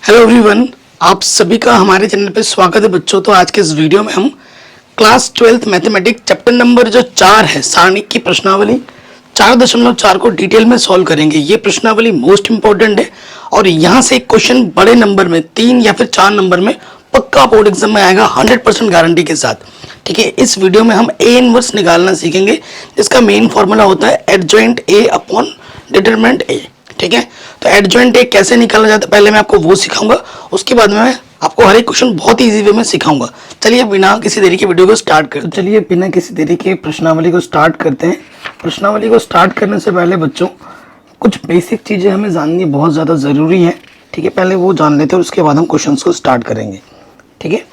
Hello everyone, आप सभी का हमारे चैनल पे स्वागत है बच्चों। तो आज के इस वीडियो में हम class 12th mathematics chapter number जो 4 है सारणी की प्रश्नावली 4.4 को डिटेल में सॉल्व करेंगे। ये प्रश्नावली मोस्ट इंपॉर्टेंट है और यहाँ से एक क्वेश्चन बड़े नंबर में 3 या फिर 4 नंबर में पक्का बोर्ड एग्जाम में आएगा 100% गारंटी के साथ। ठीक है, इस वीडियो में हम ए इनवर्स निकालना सीखेंगे जिसका मेन फॉर्मूला होता है adjoint A upon determinant A. ठीक है, तो एडजॉइंट ए कैसे निकाला जाता है पहले मैं आपको वो सिखाऊंगा, उसके बाद में मैं आपको हर एक क्वेश्चन बहुत इजी वे में सिखाऊंगा। चलिए बिना किसी देरी के वीडियो को स्टार्ट करते हैं। चलिए बिना किसी देरी के प्रश्नावली को स्टार्ट करते हैं। प्रश्नावली को स्टार्ट करने से पहले बच्चों कुछ बेसिक चीज़ें हमें जाननी बहुत ज़्यादा ज़रूरी है। ठीक है, पहले वो जान लेते हैं और उसके बाद हम क्वेश्चन को स्टार्ट करेंगे। ठीक है,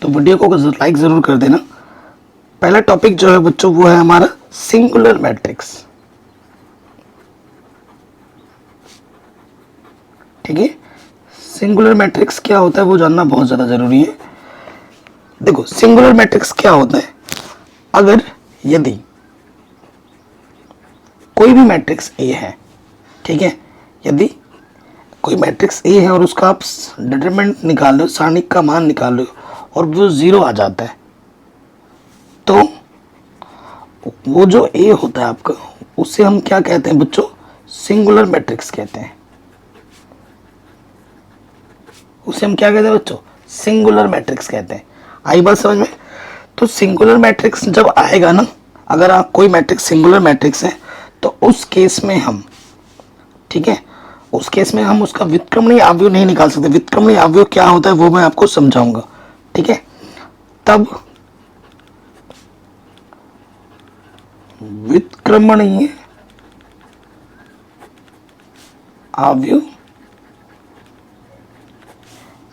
तो वीडियो को लाइक ज़रूर कर देना। पहला टॉपिक जो है बच्चों वो है हमारा सिंगुलर मैट्रिक्स। ठीक है, सिंगुलर मैट्रिक्स क्या होता है वो जानना बहुत ज़्यादा ज़रूरी है। देखो सिंगुलर मैट्रिक्स क्या होता है, अगर यदि कोई भी मैट्रिक्स ए है, ठीक है, यदि कोई मैट्रिक्स ए है और उसका आप डिटरमिनेंट निकाल लो, सारणिक का मान निकाल लो और वो 0 आ जाता है, तो वो जो ए होता है आपका उससे हम क्या कहते हैं बच्चों, सिंगुलर मैट्रिक्स कहते हैं। उसे हम क्या कहते हैं बच्चों, सिंगुलर मैट्रिक्स कहते हैं। आई बात समझ में? तो सिंगुलर मैट्रिक्स जब आएगा ना, अगर आप कोई मैट्रिक्स सिंगुलर मैट्रिक्स है तो उस केस में हम, ठीक है, उस केस में हम उसका व्युत्क्रमणीय अवयव नहीं निकाल सकते। व्युत्क्रमणीय अवयव क्या होता है वो मैं आपको समझाऊंगा। ठीक है, तब व्युत्क्रमणीय अवयव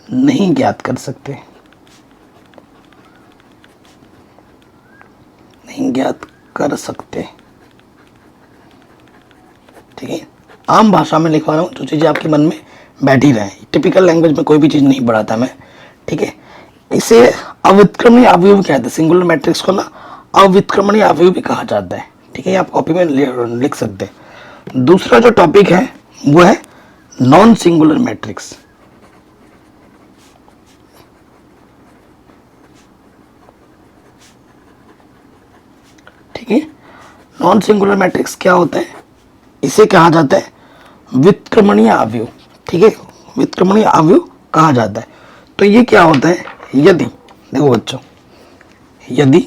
नहीं ज्ञात कर सकते, नहीं ज्ञात कर सकते। ठीक है, आम भाषा में लिखवा रहा हूँ जो चीज़ें आपके मन में बैठी रहे। टिपिकल लैंग्वेज में कोई भी चीज़ नहीं बढ़ाता मैं। ठीक है, इसे अव्युत्क्रमणीय अवयव कहते हैं। सिंगुलर मैट्रिक्स को ना अव्युत्क्रमणीय अवयव भी कहा जाता है। ठीक है, आप कॉपी में लिख सकते हैं। दूसरा जो टॉपिक है वो है नॉन सिंगुलर मैट्रिक्स। ठीक है, नॉन सिंगुलर मैट्रिक्स क्या होता है, इसे कहा जाता है व्युत्क्रमणीय अवयव। ठीक है, व्युत्क्रमणीय अवयव कहा जाता है। तो ये क्या होता है, यदि देखो बच्चों, यदि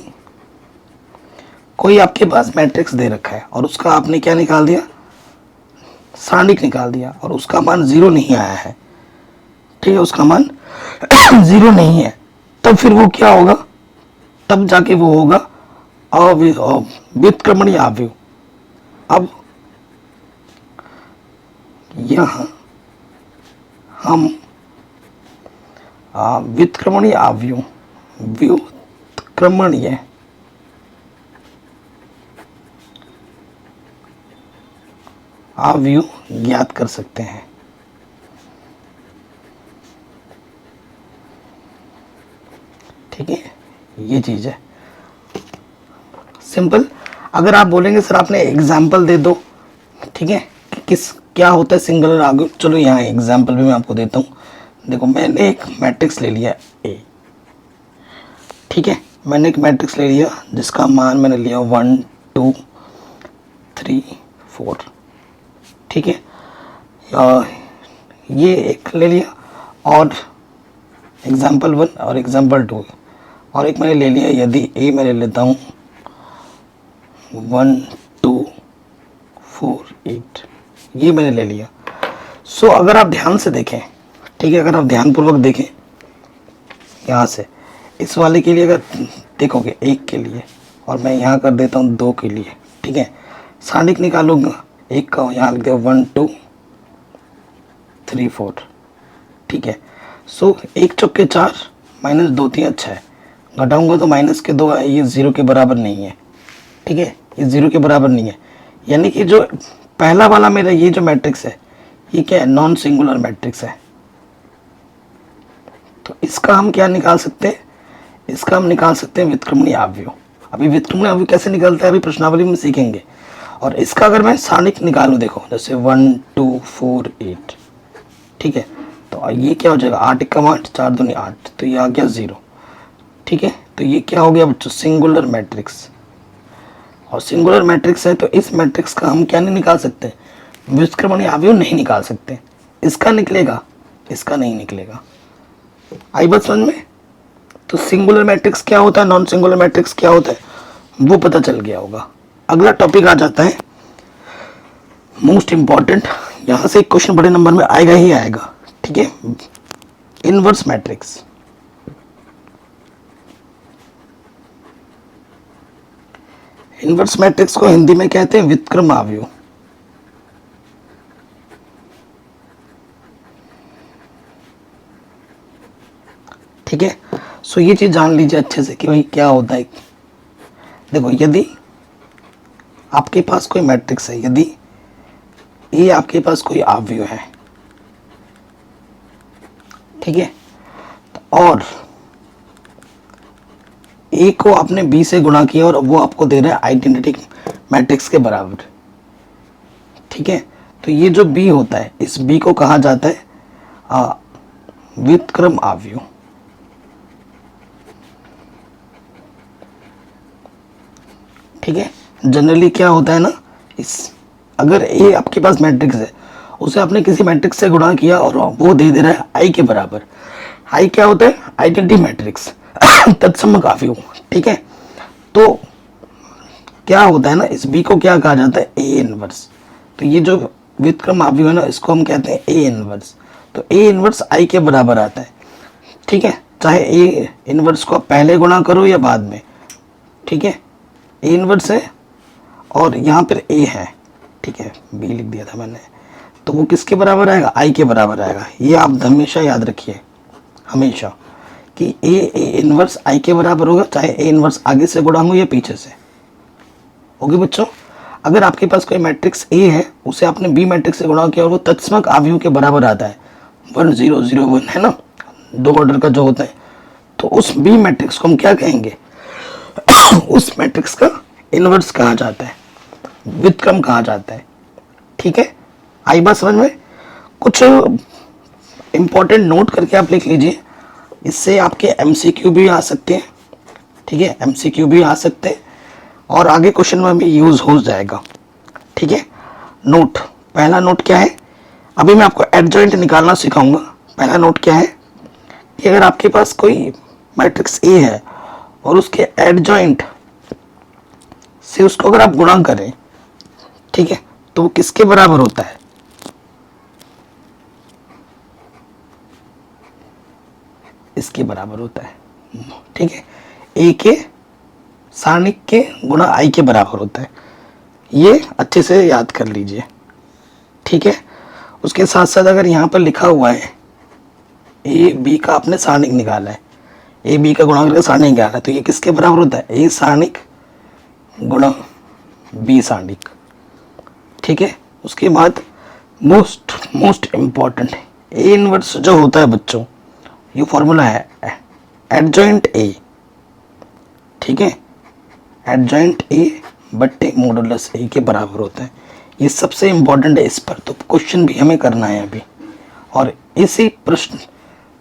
कोई आपके पास मैट्रिक्स दे रखा है और उसका आपने क्या निकाल दिया, सारणिक निकाल दिया और उसका मान 0 नहीं आया है, ठीक है, उसका मान 0 नहीं है, तब फिर वो क्या होगा, तब जाके वो होगा व्युत्क्रमणीय अवयव। अब यहां हम व्युत्क्रमणीय अवयव, व्युत्क्रमणीय अवयव ज्ञात कर सकते हैं। ठीक है, ये चीज है सिंपल। अगर आप बोलेंगे सर आपने एग्जाम्पल दे दो, ठीक है, किस क्या होता है सिंगुलर अवयव, चलो यहाँ एग्जाम्पल भी मैं आपको देता हूँ। देखो मैंने एक मैट्रिक्स ले लिया ए, ठीक है, मैंने एक मैट्रिक्स ले लिया जिसका मान मैंने लिया 1 2 3 4। ठीक है, ये एक ले लिया और एग्जाम्पल 1 और एग्जाम्पल 2, और एक मैंने ले लिया, यदि ए मैं ले लेता हूँ 1 2 4 8, ये मैंने ले लिया। सो अगर आप ध्यान से देखें, ठीक है, अगर आप ध्यानपूर्वक देखें यहाँ से इस वाले के लिए अगर देखोगे 1 के लिए, और मैं यहाँ कर देता हूँ 2 के लिए, ठीक है, सारणिक निकालूंगा 1 का, यहाँ लिख दिया 1 2 3 4। ठीक है, सो 1 चौके 4 माइनस 2 3 6, घटाऊंगा तो माइनस के 2, ये 0 के बराबर नहीं है। ठीक है, ये 0 के बराबर नहीं है, यानी कि जो पहला वाला मेरा ये जो मैट्रिक्स है ये क्या है, नॉन सिंगुलर मैट्रिक्स है। तो इसका हम क्या निकाल सकते हैं, इसका हम निकाल सकते हैं व्युत्क्रमणीय अवयव। अभी व्युत्क्रमणीय अवयव कैसे निकालते हैं अभी प्रश्नावली में सीखेंगे। और इसका अगर मैं सारणिक निकालूं, देखो जैसे 1 2 4 8, ठीक है, तो ये क्या हो जाएगा, 8 एकम 8, 4 दूनी 8, तो ये आ गया 0। ठीक है, तो ये क्या हो गया बच्चों, सिंगुलर मैट्रिक्स। और सिंगुलर मैट्रिक्स है तो इस मैट्रिक्स का हम क्या नहीं निकाल सकते, व्युत्क्रमणीय अवयव नहीं निकाल सकते। इसका निकलेगा, इसका नहीं निकलेगा। आई बात समझ में? तो सिंगुलर मैट्रिक्स क्या होता है, नॉन सिंगुलर मैट्रिक्स क्या होता है, वो पता चल गया होगा। अगला टॉपिक आ जाता है मोस्ट इंपॉर्टेंट, यहां से एक क्वेश्चन बड़े नंबर में आएगा ही आएगा। ठीक है, इनवर्स मैट्रिक्स। इनवर्स मैट्रिक्स को हिंदी में कहते हैं व्युत्क्रम अवयव। ठीक है, सो ये चीज जान लीजिए अच्छे से कि भाई क्या होता है। देखो, यदि आपके पास कोई मैट्रिक्स है, यदि ये आपके पास कोई अवयव है, ठीक है, और ए को आपने बी से गुणा किया और वो आपको दे रहा है आइडेंटिटी मैट्रिक्स के बराबर। ठीक है, तो ये जो बी होता है, इस बी को कहा जाता है व्युत्क्रम अवयव। ठीक है, जनरली क्या होता है ना, अगर ए आपके पास मैट्रिक्स है, उसे आपने किसी मैट्रिक्स से गुणा किया और वो दे रहा है आई के बराबर। आई क्या होता है, आइडेंटिटी मैट्रिक्स तत्सम अवयव। ठीक है, तो क्या होता है ना, इस बी को क्या कहा जाता है, ए इनवर्स। तो ये जो व्युत्क्रम अवयव है ना, इसको हम कहते हैं ए इनवर्स। तो ए इनवर्स आई के बराबर आता है। ठीक है, चाहे ए इनवर्स को पहले गुणा करो या बाद में। ठीक है, ए इनवर्स है और यहाँ पर ए है। ठीक है, बी लिख दिया था मैंने, तो वो किसके बराबर आएगा, आई के बराबर आएगा। ये आप हमेशा याद रखिए, हमेशा, कि ए इनवर्स आई के बराबर होगा, चाहे ए इनवर्स आगे से गुणा हो या पीछे से। ओके बच्चों, अगर आपके पास कोई मैट्रिक्स ए है, उसे आपने बी मैट्रिक्स से गुणा किया और वो तत्समक अवयव के बराबर आता है, 1 0 0 1 है ना, 2 ऑर्डर का जो होता है, तो उस बी मैट्रिक्स को हम क्या कहेंगे उस मैट्रिक्स का इनवर्स कहा जाता है, व्युत्क्रम कहा जाता है। ठीक है, आई बात समझ में? कुछ इंपॉर्टेंट नोट करके आप लिख लीजिए, इससे आपके एमसीक्यू भी आ सकते हैं। ठीक है, एमसीक्यू भी आ सकते हैं और आगे क्वेश्चन में भी यूज हो जाएगा। ठीक है, नोट, पहला नोट क्या है, अभी मैं आपको एडजॉइंट निकालना सिखाऊंगा। पहला नोट क्या है कि अगर आपके पास कोई मैट्रिक्स ए है और उसके एडजॉइंट से उसको अगर आप गुणा करें, ठीक है, तो वो किसके बराबर होता है, इसके बराबर होता है। ठीक है, ए के सारणिक के गुणा आई के बराबर होता है। ये अच्छे से याद कर लीजिए। ठीक है, उसके साथ साथ अगर यहाँ पर लिखा हुआ है ए बी का आपने सारणिक निकाला है, ए बी का गुणा करके सारणिक निकाला है, तो ये किसके बराबर होता है, ए सारणिक गुणा बी सारणिक। ठीक है, उसके बाद मोस्ट इंपॉर्टेंट ए इनवर्स जो होता है बच्चों, ये फॉर्मूला है एडजॉइंट ए। ठीक है, एडजॉइंट ए बट्टे मॉडुलस ए के बराबर होता है। ये सबसे इंपॉर्टेंट है, इस पर तो क्वेश्चन भी हमें करना है अभी। और इसी प्रश्न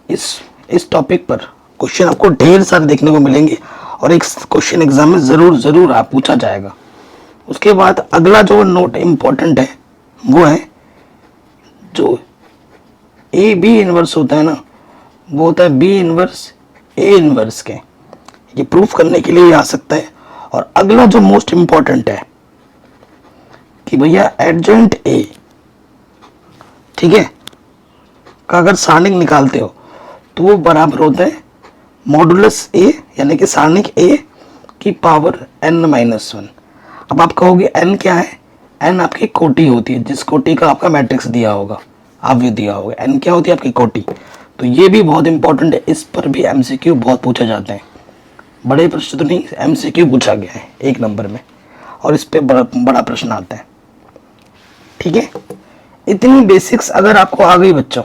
इस टॉपिक पर क्वेश्चन आपको ढेर सारे देखने को मिलेंगे और एक क्वेश्चन एग्जाम में जरूर आप पूछा जाएगा। उसके बाद अगला जो नोट इंपॉर्टेंट है वो है जो ए बी इनवर्स होता है ना, वो होता है बी इनवर्स ए इनवर्स के। ये प्रूफ करने के लिए आ सकता है। और अगला जो मोस्ट इंपॉर्टेंट है कि भैया एडजॉइंट ए, ठीक है, का अगर सारणिक निकालते हो तो वो बराबर होता है मॉडुलस ए, यानी कि सारणिक ए की पावर n-1। अब आप कहोगे n क्या है, n आपकी कोटि होती है, जिस कोटि का आपका मैट्रिक्स दिया होगा, अवयव दिया होगा, n क्या होती है आपकी कोटि। तो ये भी बहुत इंपॉर्टेंट है, इस पर भी एमसीक्यू बहुत पूछे जाते हैं। बड़े प्रश्न तो नहीं, एमसीक्यू पूछा गया है 1 नंबर में और इस पे बड़ा प्रश्न आता है। ठीक है, इतनी बेसिक्स अगर आपको आ गई बच्चों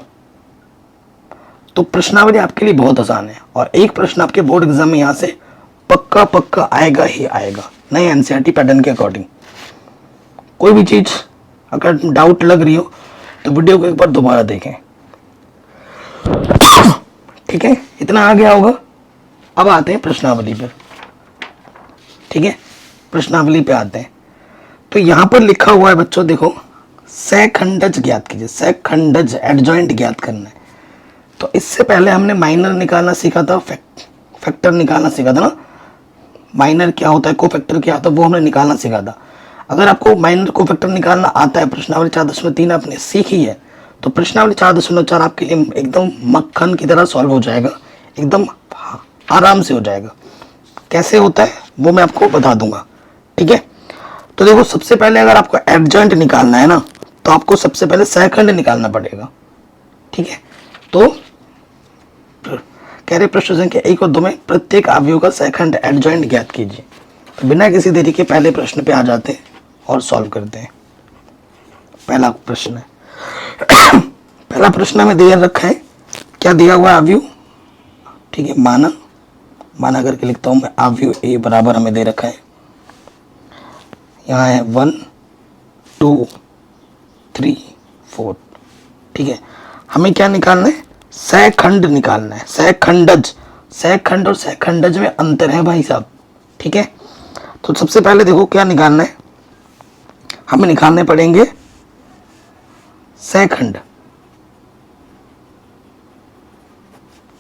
तो प्रश्नावली आपके लिए बहुत आसान है। और एक प्रश्न आपके बोर्ड एग्जाम में यहाँ से पक्का आएगा ही आएगा, नए एनसीईआरटी पैटर्न के अकॉर्डिंग। कोई भी चीज अगर डाउट लग रही हो तो वीडियो को एक बार दोबारा देखें। ठीक है, इतना आ गया होगा। अब आते हैं प्रश्नावली पर। ठीक है, प्रश्नावली पे आते हैं। तो यहाँ पर लिखा हुआ है बच्चों, देखो सहखंडज ज्ञात कीजिए। सहखंडज एडजॉइंट ज्ञात करना है। तो इससे पहले हमने माइनर निकालना सीखा था, फैक्टर निकालना सीखा था ना। माइनर क्या होता है, कोफैक्टर क्या होता है, वो हमने निकालना सीखा था। अगर आपको माइनर कोफैक्टर निकालना आता है, प्रश्नावली 4.3 आपने सीखी है, तो प्रश्नावली 4.4 आपके लिए एकदम मक्खन की तरह सॉल्व हो जाएगा, एकदम आराम से हो जाएगा। कैसे होता है वो मैं आपको बता दूंगा। ठीक है, तो देखो सबसे पहले अगर आपको एडजॉइंट निकालना है ना, तो आपको सबसे पहले सहखंड निकालना पड़ेगा। ठीक है, तो कह रहे प्रश्न संख्या 1 और 2 में प्रत्येक अवयव का सहखंड एडजॉइंट ज्ञात कीजिए। तो बिना किसी देरी के पहले प्रश्न पे आ जाते हैं और सॉल्व करते हैं। पहला प्रश्न है पहला प्रश्न हमें दे रखा है, क्या दिया हुआ अवयव। ठीक है, माना करके लिखता हूं मैं, अवयव ए बराबर हमें दे रखा है, यहाँ है 1 2 3 4। ठीक है, हमें क्या निकालना है, सहखंड निकालना है। सहखंडज, सहखंड और सहखंडज में अंतर है भाई साहब। ठीक है, तो सबसे पहले देखो क्या निकालना है, हमें निकालने पड़ेंगे सहखंड।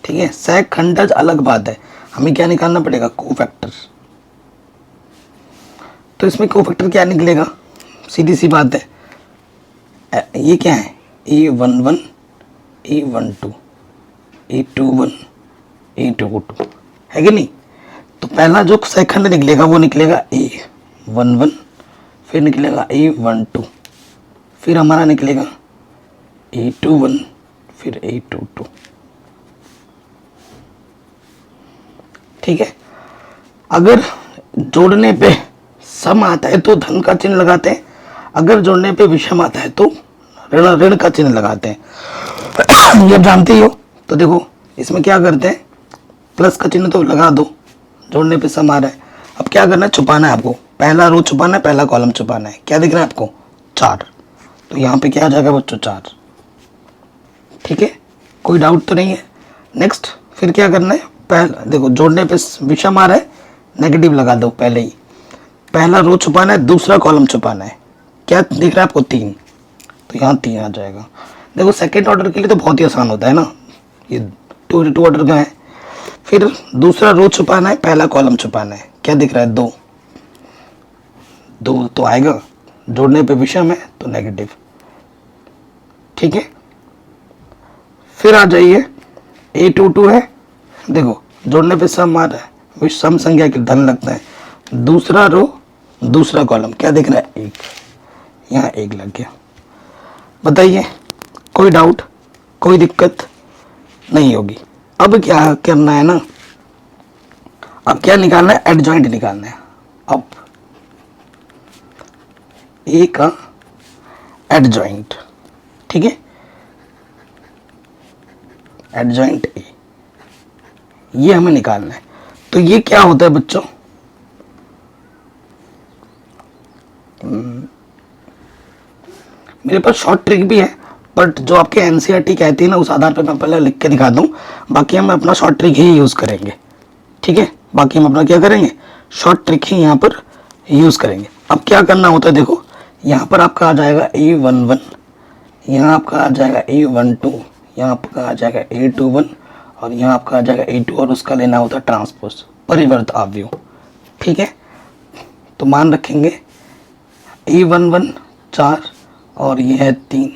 ठीक है, सहखंडज अलग बात है, हमें क्या निकालना पड़ेगा, कोफैक्टर। तो इसमें कोफैक्टर क्या निकलेगा, सीधी सी बात है, ये क्या है, A11 A12 A21 A22 है कि नहीं। तो पहला जो सहखंड निकलेगा वो निकलेगा A11, फिर निकलेगा A12, फिर हमारा निकलेगा A21, फिर A22। ठीक है, अगर जोड़ने पे सम आता है तो धन का चिन्ह लगाते हैं, अगर जोड़ने पे विषम आता है तो ऋण का चिन्ह लगाते हैं। ये आप जानते ही हो। तो देखो इसमें क्या करते हैं, प्लस का चिन्ह तो लगा दो, जोड़ने पे सम आ रहा है। अब क्या करना है, छुपाना है आपको, पहला रो छुपाना है, पहला कॉलम छुपाना है। क्या दिख रहा है आपको, 4। तो यहाँ पे क्या आ जाएगा बच्चों, 4। ठीक है, कोई डाउट तो नहीं है। नेक्स्ट फिर क्या करना है, पहला देखो जोड़ने पे विषम आ रहा है, नेगेटिव लगा दो पहले ही। पहला रो छुपाना है, दूसरा कॉलम छुपाना है। क्या दिख रहा है आपको, 3। तो यहाँ 3 आ जाएगा। देखो सेकेंड ऑर्डर के लिए तो बहुत ही आसान होता है ना, ये 2 ऑर्डर का है। फिर दूसरा रो छुपाना है, पहला कॉलम छुपाना है। क्या दिख रहा है, 2 तो आएगा, जोड़ने पे विषम है तो नेगेटिव। ठीक है, फिर आ जाइए A22 है, देखो जोड़ने पे सम आ रहा है, विषम संख्या के धन लगता है। दूसरा रो दूसरा कॉलम, क्या दिख रहा है, 1, यहाँ 1 लग गया। बताइए कोई डाउट, कोई दिक्कत नहीं होगी। अब क्या करना है ना, अब क्या निकालना है, एडजॉइंट निकालना है। अब ए का एडजॉइंट, ठीक है, एडजॉइंट ए, ये हमें निकालना है। तो ये क्या होता है बच्चों, मेरे पास शॉर्ट ट्रिक भी है, बट जो आपके एनसीईआरटी कहती है ना, उस आधार पर मैं पहले लिख के दिखा दूं। बाकी हम अपना शॉर्ट ट्रिक ही यूज़ करेंगे। ठीक है, बाकी हम अपना क्या करेंगे, शॉर्ट ट्रिक ही यहाँ पर यूज़ करेंगे। अब क्या करना होता है, देखो यहाँ पर आपका आ जाएगा A11, यहाँ आपका आ जाएगा A12, यहाँ आपका आ जाएगा A21 और यहाँ आपका आ जाएगा A2, और उसका लेना होता है ट्रांसपोज, परिवर्त अवयव। ठीक है, तो मान रखेंगे A11 4 और ये है 3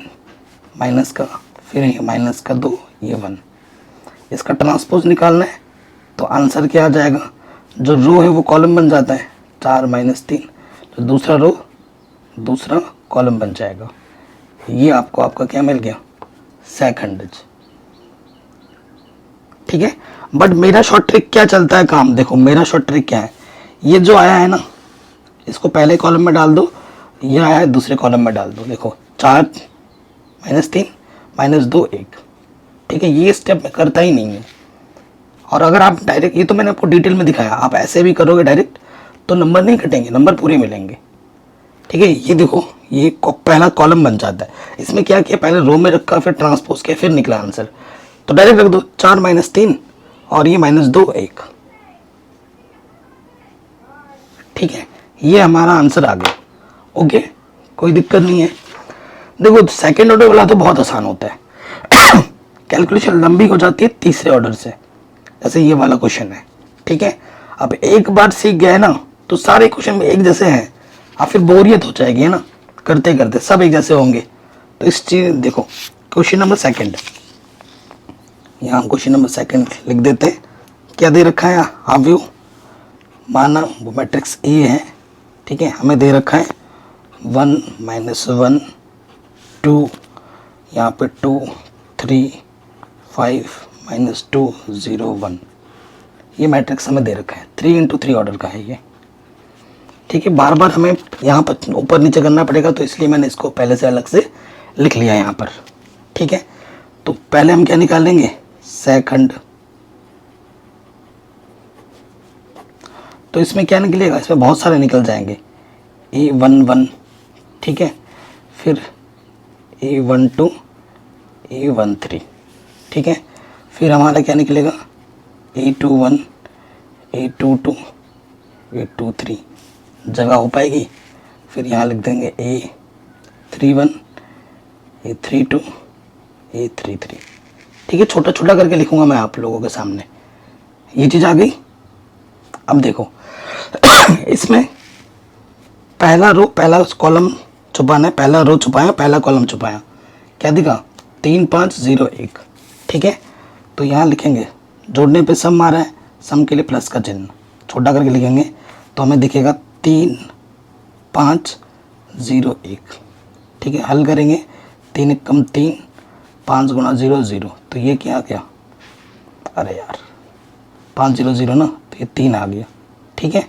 माइनस का, फिर ये माइनस का 2, ये 1। इसका ट्रांसपोज निकालना है तो आंसर क्या आ जाएगा, जो रो है वो कॉलम बन जाता है, 4 माइनस 3, तो दूसरा रो दूसरा कॉलम बन जाएगा। ये आपका क्या मिल गया, सहखंडज। ठीक है, बट मेरा शॉर्ट ट्रिक क्या चलता है काम, देखो मेरा शॉर्ट ट्रिक क्या है, ये जो आया है ना इसको पहले कॉलम में डाल दो, ये आया है दूसरे कॉलम में डाल दो। देखो 4 माइनस 3 माइनस 2 1। ठीक है, ये स्टेप मैं करता ही नहीं है। और अगर आप डायरेक्ट, ये तो मैंने आपको डिटेल में दिखाया, आप ऐसे भी करोगे डायरेक्ट तो नंबर नहीं कटेंगे, नंबर पूरे मिलेंगे। ठीक है, ये देखो ये पहला कॉलम बन जाता है। इसमें क्या किया, पहले रो में रखा, फिर ट्रांसपोज किया, फिर निकला आंसर। तो डायरेक्ट रख दो 4 माइनस 3 और ये माइनस 2 1। ठीक है, ये हमारा आंसर आ गया। ओके, कोई दिक्कत नहीं है। देखो सेकंड ऑर्डर वाला तो बहुत आसान होता है, कैलकुलेशन लंबी हो जाती है तीसरे ऑर्डर से, जैसे ये वाला क्वेश्चन है। ठीक है, अब एक बार सीख गए ना तो सारे क्वेश्चन एक जैसे हैं, और फिर बोरियत हो जाएगी है ना, करते करते सब एक जैसे होंगे। तो इस चीज देखो, क्वेश्चन नंबर सेकंड, यहाँ क्वेश्चन नंबर सेकंड लिख देते हैं। क्या दे रखा है, हाफ माना वो मैट्रिक्स ए है। ठीक है, हमें दे रखा है 1 माइनस 1 2, यहाँ पे 2 3 5 माइनस 2 0 1, ये मैट्रिक्स हमें दे रखा है। 3 इंटू 3 ऑर्डर का है ये। ठीक है, बार बार हमें यहाँ पर ऊपर नीचे करना पड़ेगा, तो इसलिए मैंने इसको पहले से अलग से लिख लिया यहाँ पर। ठीक है, तो पहले हम क्या निकालेंगे, सेकंड। तो इसमें क्या निकलेगा, इसमें बहुत सारे निकल जाएंगे। A11, ठीक है, फिर A12 A13, ठीक है, फिर हमारा क्या निकलेगा A21 A22 A23, जगह हो पाएगी। फिर यहाँ लिख देंगे A31 A32 A33। ठीक है, छोटा छोटा करके लिखूंगा मैं आप लोगों के सामने। ये चीज़ आ गई। अब देखो इसमें पहला रो पहला कॉलम छुपाना है, पहला रो छुपाया पहला कॉलम छुपाया, क्या दिखा 3 5 0 1। ठीक है, तो यहाँ लिखेंगे, जोड़ने पे सम आ रहा है, सम के लिए प्लस का चिन्ह छोटा करके लिखेंगे, तो हमें दिखेगा 3 5 0 1। ठीक है, हल करेंगे, 3 कम 3 5 गुणा 0 0, तो ये क्या गया, अरे यार 5 0 0 ना, तो ये 3 आ गया। ठीक है,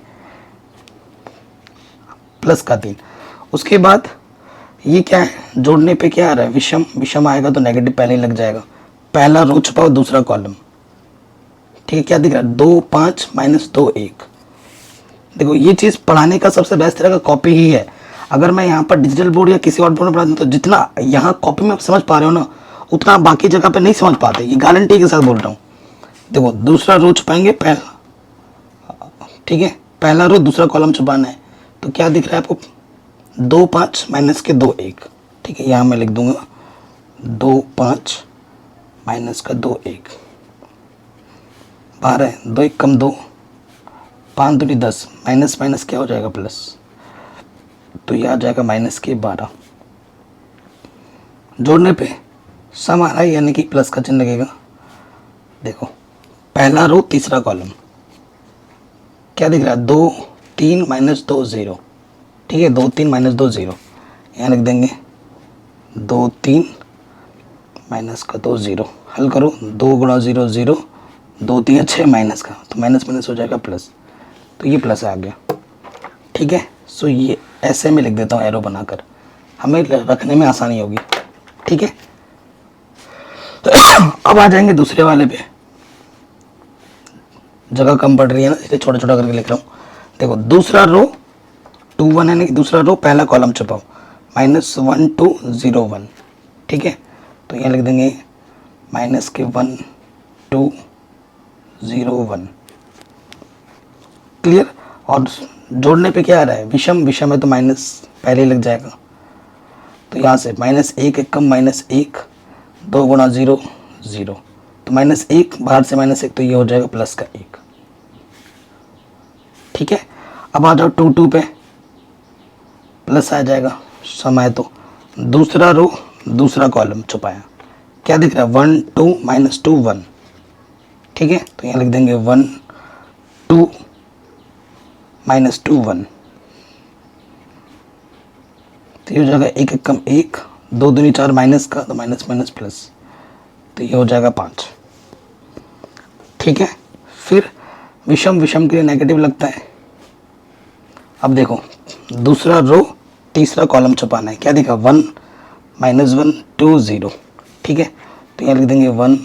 प्लस का 3। उसके बाद ये क्या है, जोड़ने पे क्या आ रहा है, विषम, विषम आएगा तो नेगेटिव पहले ही लग जाएगा। पहला रो छुपाओ दूसरा कॉलम। ठीक है, क्या दिख रहा है 2 5 माइनस 2 1। देखो ये चीज़ पढ़ाने का सबसे बेस्ट तरह का कॉपी ही है। अगर मैं यहाँ पर डिजिटल बोर्ड या किसी और बोर्ड में पढ़ाता हूँ तो जितना यहाँ कॉपी में समझ पा रहे हो ना, उतना बाकी जगह पे नहीं समझ पाते, ये गारंटी के साथ बोल रहा हूँ। देखो दूसरा रो छुपाएंगे पहला, ठीक है, पहला रो दूसरा कॉलम छुपाना है, तो क्या दिख रहा है आपको 2 5 माइनस के 2 1। ठीक है, यहाँ मैं लिख दूंगा 2 5 माइनस का 2 1, 12 2 1 कम 2, 5 दूनी 10, माइनस माइनस क्या हो जाएगा प्लस, तो यह आ जाएगा माइनस के 12। जोड़ने पे सम आ रहा है यानी कि प्लस का चिन्ह लगेगा। देखो पहला रो तीसरा कॉलम, क्या दिख रहा है 2 3 माइनस 2 0। ठीक है, 2 3 माइनस 2 0, यहाँ लिख देंगे 2 3 माइनस का 2 0। हल करो, 2 गुणा 0 0, 2 3 6 माइनस का, तो माइनस माइनस हो जाएगा प्लस, तो ये प्लस आ गया। ठीक है, सो ये ऐसे में लिख देता हूँ एरो बनाकर, हमें रखने में आसानी होगी। ठीक है, अब आ जाएंगे दूसरे वाले पे, जगह कम पड़ रही है ना, इसलिए छोटा छोटा करके लिख रहा हूँ। देखो दूसरा रो 2 1 है ना, दूसरा रो पहला कॉलम छुपाओ, माइनस 1 2 0 1। ठीक है, तो यहाँ लिख देंगे माइनस के 1 2 0 1। क्लियर। और जोड़ने पे क्या आ रहा है, विषम, विषम है तो माइनस पहले ही लग जाएगा, तो यहाँ से माइनस 1 1 कम माइनस 1, 2 गुणा 0 0, तो माइनस 1 बाहर से माइनस 1, तो ये हो जाएगा प्लस का 1। ठीक है, अब आ जाओ 2 2 पे, प्लस आ जाएगा, समय तो दूसरा रो दूसरा कॉलम छुपाया, क्या दिख रहा है 1 2 माइनस 2 1। ठीक है, तो यहाँ लिख देंगे 1 2 माइनस 2 1, तो ये हो जाएगा 1 1 कम 1, 2 दूनी 4 माइनस का, तो माइनस माइनस प्लस, तो ये हो जाएगा 5। ठीक है, फिर विषम, विषम के लिए नेगेटिव लगता है। अब देखो दूसरा रो तीसरा कॉलम छुपाना है, क्या दिखा 1 माइनस 1 2 0। ठीक है, तो यहाँ लिख देंगे 1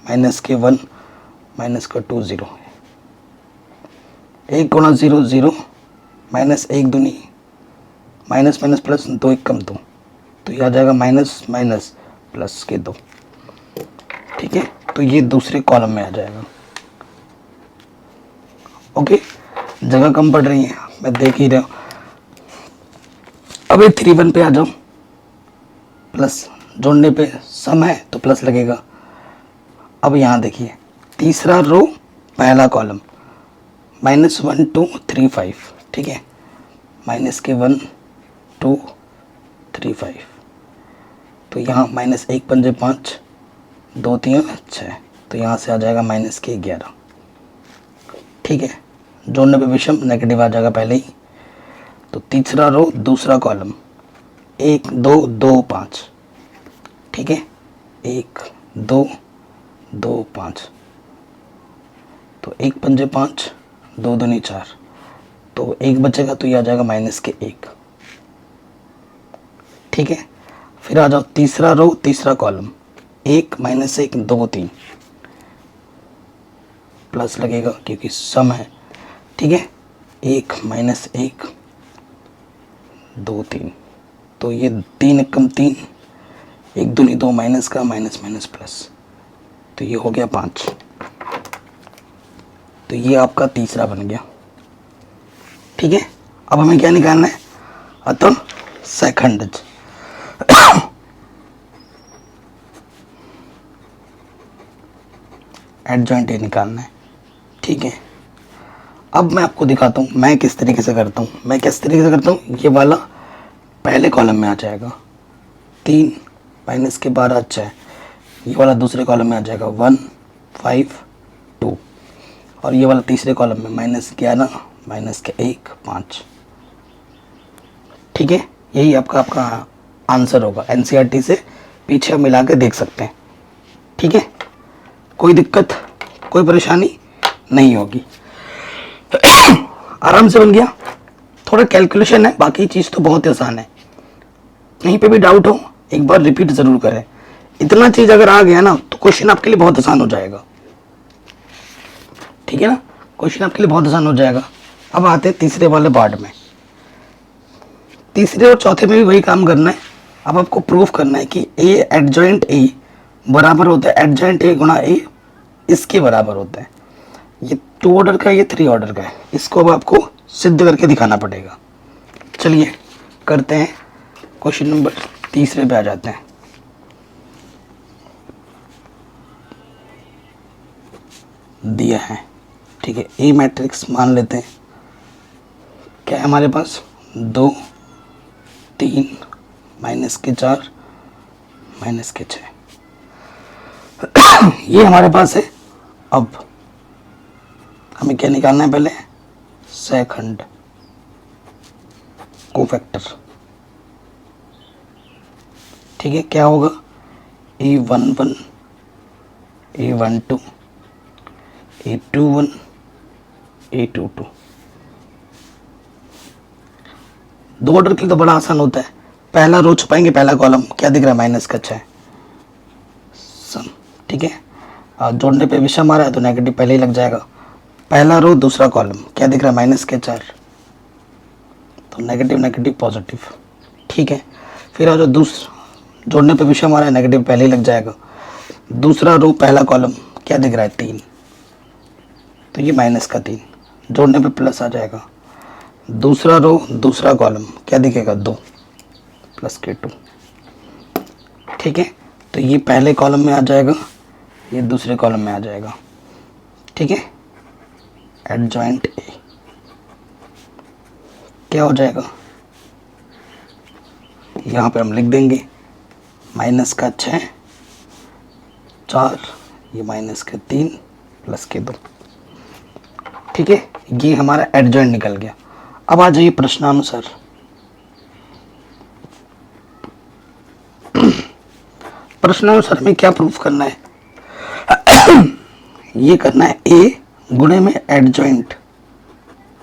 माइनस के 1 माइनस का 2 0, 1 गुणा 0 0, माइनस 1 दूनी माइनस माइनस प्लस, 2 1 कम 2, तो यह आ जाएगा माइनस माइनस प्लस के 2। ठीक है, तो ये दूसरे कॉलम में आ जाएगा। ओके, जगह कम पड़ रही है, मैं देख ही रहा हूँ। अब ये 3 1 पे आ जाओ, प्लस जोड़ने पे सम है तो प्लस लगेगा। अब यहाँ देखिए, तीसरा रो पहला कॉलम, -1 2 3 5, ठीक है, माइनस के 1 2 3 5, तो यहाँ -1 पंजे 5, 2 3 6, तो यहाँ से आ जाएगा -11, ठीक है। जोड़ने पे विषम नेगेटिव आ जाएगा पहले ही। तो तीसरा रो दूसरा कॉलम 1 2 2 5, ठीक है, 1 2 2 5, तो 1 पंजे 5, 2 दूनी 4, तो 1 बचेगा, तो ये आ जाएगा -1, ठीक है। फिर आ जाओ तीसरा रो तीसरा कॉलम 1 -1 2 3, प्लस लगेगा क्योंकि सम है, ठीक है, 1 -1 2 3, तो ये 3 एकम 3, 1 दूनी 2, माइनस का माइनस माइनस प्लस, तो ये हो गया 5। तो ये आपका तीसरा बन गया, ठीक है। अब हमें क्या निकालना है, अतः सेकंड एडजॉइंट ये निकालना है, ठीक है। अब मैं आपको दिखाता हूँ मैं किस तरीके से करता हूँ। मैं किस तरीके से करता हूँ, ये वाला पहले कॉलम में आ जाएगा 3 माइनस के 12 6, ये वाला दूसरे कॉलम में आ जाएगा 1 5 2, और ये वाला तीसरे कॉलम में -11 -1 5, ठीक है। यही आपका आंसर होगा। एनसीईआरटी से पीछे मिला के देख सकते हैं, ठीक है। कोई दिक्कत कोई परेशानी नहीं होगी, आराम से बन गया। थोड़ा कैलकुलेशन है, बाकी चीज़ तो बहुत ही आसान है। कहीं पे भी डाउट हो एक बार रिपीट ज़रूर करें। इतना चीज़ अगर आ गया ना तो क्वेश्चन आपके लिए बहुत आसान हो जाएगा, ठीक है ना, क्वेश्चन आपके लिए बहुत आसान हो जाएगा। अब आते हैं तीसरे वाले पार्ट में। तीसरे और चौथे में भी वही काम करना है। अब आपको प्रूफ करना है कि ए एडजॉइंट ए बराबर होता है एडजॉइंट ए गुणा ए, इसके बराबर होता है। ये 2 ऑर्डर का है, ये 3 ऑर्डर का है। इसको अब आपको सिद्ध करके दिखाना पड़ेगा। चलिए करते हैं, क्वेश्चन नंबर तीसरे पे आ जाते हैं। दिया है, ठीक है, ए मैट्रिक्स मान लेते हैं। क्या है हमारे पास, 2 3 -4 -6, ये हमारे पास है। अब हमें क्या निकालना है, पहले सेकंड कोफैक्टर, ठीक है। क्या होगा, A11 A12 A21 A22। 2 order के लिए तो बड़ा आसान होता है। पहला रो छुपाएंगे, पहला कॉलम क्या दिख रहा है, -6 सम, ठीक है। जोड़ने पे विषम आ रहा है तो नेगेटिव पहले ही लग जाएगा। पहला रो दूसरा कॉलम क्या दिख रहा है, -4, तो नेगेटिव नेगेटिव पॉजिटिव, ठीक है। फिर आ जाओ दूसरा, जोड़ने पे विषम आ रहा है, नेगेटिव पहले ही लग जाएगा। दूसरा रो पहला कॉलम क्या दिख रहा है, 3, तो ये -3, जोड़ने पे प्लस आ जाएगा। दूसरा रो दूसरा कॉलम क्या दिखेगा, 2 + 2, ठीक है। तो ये पहले कॉलम में आ जाएगा, ये दूसरे कॉलम में आ जाएगा, ठीक है। एडजॉइंट ए क्या हो जाएगा, यहाँ पे हम लिख देंगे -6 4, ये -3 + 2, ठीक है। ये हमारा एडजॉइंट निकल गया। अब आ जाइए प्रश्नानुसार। प्रश्नानुसार में क्या प्रूफ करना है, ये करना है ए गुणे में एडजॉइंट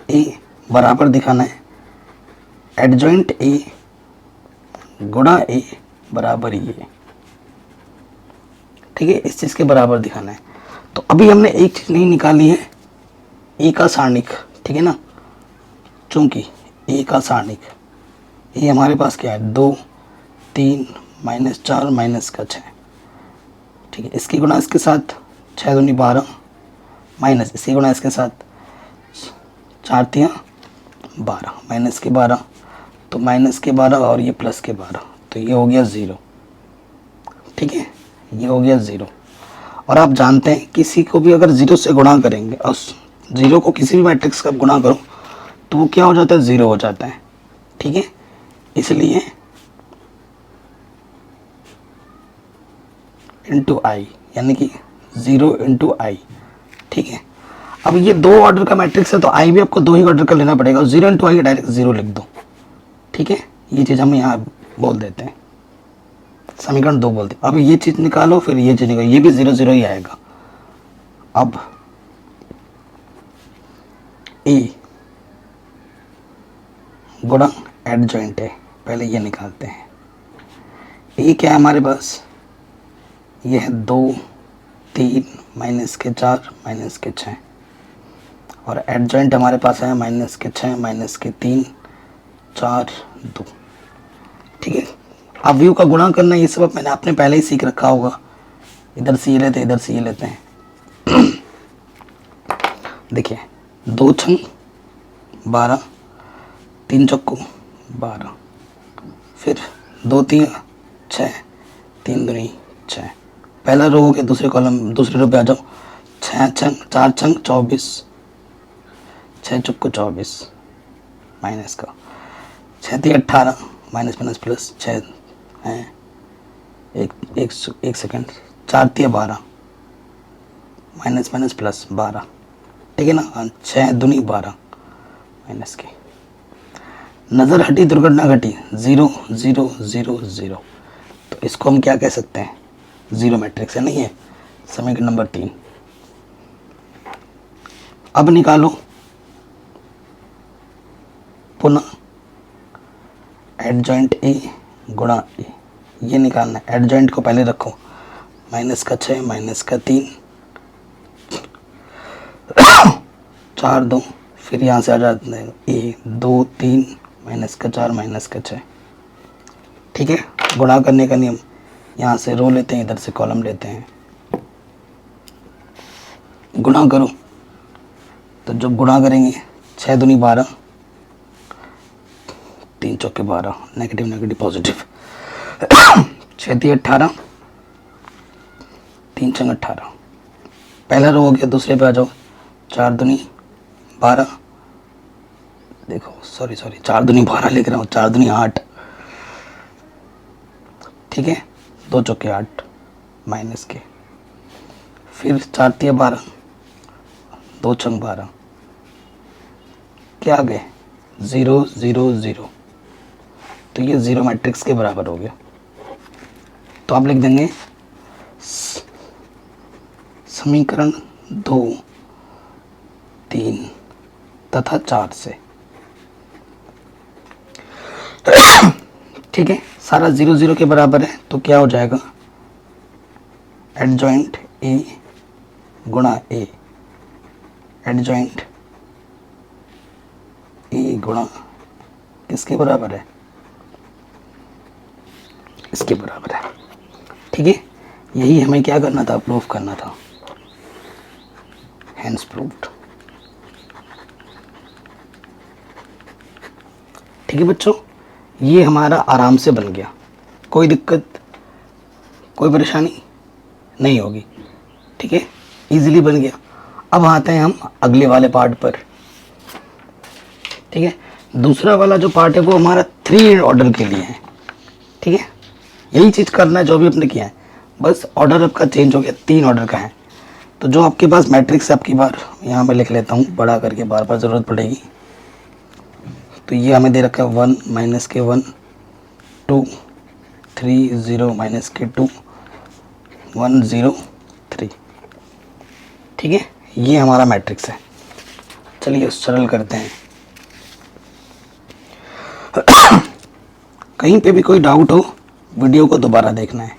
ए बराबर दिखाना है। एडजॉइंट ए गुणा ए बराबर ये, ठीक है, इस चीज़ के बराबर दिखाना है। तो अभी हमने एक चीज़ नहीं निकाली है, ए का सारणिक, ठीक है ना, चूंकि ए का सारणिक ये हमारे पास क्या है, 2 3 -4 -6, ठीक है। इसकी गुणा इसके साथ 6 दूनी 12 माइनस इसी गुणा इसके साथ 4 तियाँ 12 माइनस के 12 तो माइनस के 12 और ये प्लस के 12 तो ये हो गया 0। ठीक है, ये हो गया 0। और आप जानते हैं किसी को भी अगर 0 से गुणा करेंगे और 0 को किसी भी मैट्रिक्स का गुणा करो तो वो क्या हो जाता है, 0 हो जाता है। ठीक है, इसलिए इंटू आई यानी कि 0 इंटू आई। ठीक है, अब ये 2 ऑर्डर का मैट्रिक्स है तो आई भी आपको 2 ही ऑर्डर का लेना पड़ेगा। 0 इंटू आई डायरेक्ट 0 लिख दो। ठीक है, ये चीज़ हम यहाँ बोल देते हैं, समीकरण 2 बोलते हैं। अब ये चीज़ निकालो, फिर ये चीज़ निकालो, ये भी 0 0 ही आएगा। अब ए गुणा एडजॉइंट है, पहले ये निकालते हैं। ए क्या है हमारे पास, ये है 2 3 माइनस के 4 माइनस के 6 और एडजॉइंट हमारे पास है माइनस के 6 माइनस के 3 4 2। ठीक है, अब व्यू का गुणा करना ये सब मैंने आपने पहले ही सीख रखा होगा। इधर से ये लेते हैं, इधर से ये लेते हैं। देखिए 2 छंग 12 3 चक्कू 12 फिर 2 3 6 3 दूनी 6। पहला रो हो गया, दूसरे कॉलम दूसरे रो पे आ जाओ। 6 छंग 4 छंग 24 6 चक्कू 24 माइनस का 6 3 18 माइनस माइनस प्लस 6 है एक सेकेंड 4 3 12 माइनस माइनस प्लस 12। ठीक है ना, 6 दूनी 12 माइनस की। नज़र हटी दुर्घटना घटी 0 0 0 0। तो इसको हम क्या कह सकते हैं, 0 मैट्रिक्स है, नहीं है। समीकरण नंबर 3। अब निकालो पुनः एडजॉइंट ए गुणा ए, ये निकालना है। एडजॉइंट को पहले रखो, माइनस का 6 माइनस का 3 4 2 फिर यहाँ से आ जाते हैं ए 2 3 माइनस का 4 माइनस का 6। ठीक है, गुणा करने का नियम, यहाँ से रो लेते हैं, इधर से कॉलम लेते हैं। गुणा करो तो जब गुणा करेंगे 6 दूनी 12 3 चौके 12 नेगेटिव नेगेटिव पॉजिटिव 6 3 18 3 छंग 18। पहला रो हो गया, दूसरे पे आ जाओ। 4 दूनी 12 देखो सॉरी 4 दूनी 12 लिख रहा हूँ, 4 दूनी 8। ठीक है, 2 चौके 8 माइनस के फिर 4 3 12 2 छंग 12 क्या आ गए 0 0 0। तो ये 0 मैट्रिक्स के बराबर हो गया। तो आप लिख देंगे समीकरण 2 3 तथा 4 से। ठीक है, सारा 0 0 के बराबर है तो क्या हो जाएगा, एडजॉइंट ए गुणा ए, एडजॉइंट ए गुणा किसके बराबर है, इसके बराबर है। ठीक है, यही हमें क्या करना था, प्रूफ करना था। Hence proved. ठीक है बच्चों, ये हमारा आराम से बन गया, कोई दिक्कत कोई परेशानी नहीं होगी। ठीक है, इजीली बन गया। अब आते हैं हम अगले वाले पार्ट पर। ठीक है, दूसरा वाला जो पार्ट है वो हमारा 3 ऑर्डर के लिए है। ठीक है, यही चीज़ करना है जो भी आपने किया है, बस ऑर्डर आपका चेंज हो गया, 3 ऑर्डर का है। तो जो आपके पास मैट्रिक्स है, आपकी बार यहाँ पे लिख लेता हूँ बड़ा करके, बार बार ज़रूरत पड़ेगी। तो ये हमें दे रखा है 1 माइनस के 1 2 3 0 माइनस के 2 1 0 3। ठीक है, ये हमारा मैट्रिक्स है। चलिए सरल करते हैं। कहीं पे भी कोई डाउट हो, वीडियो को दोबारा देखना है।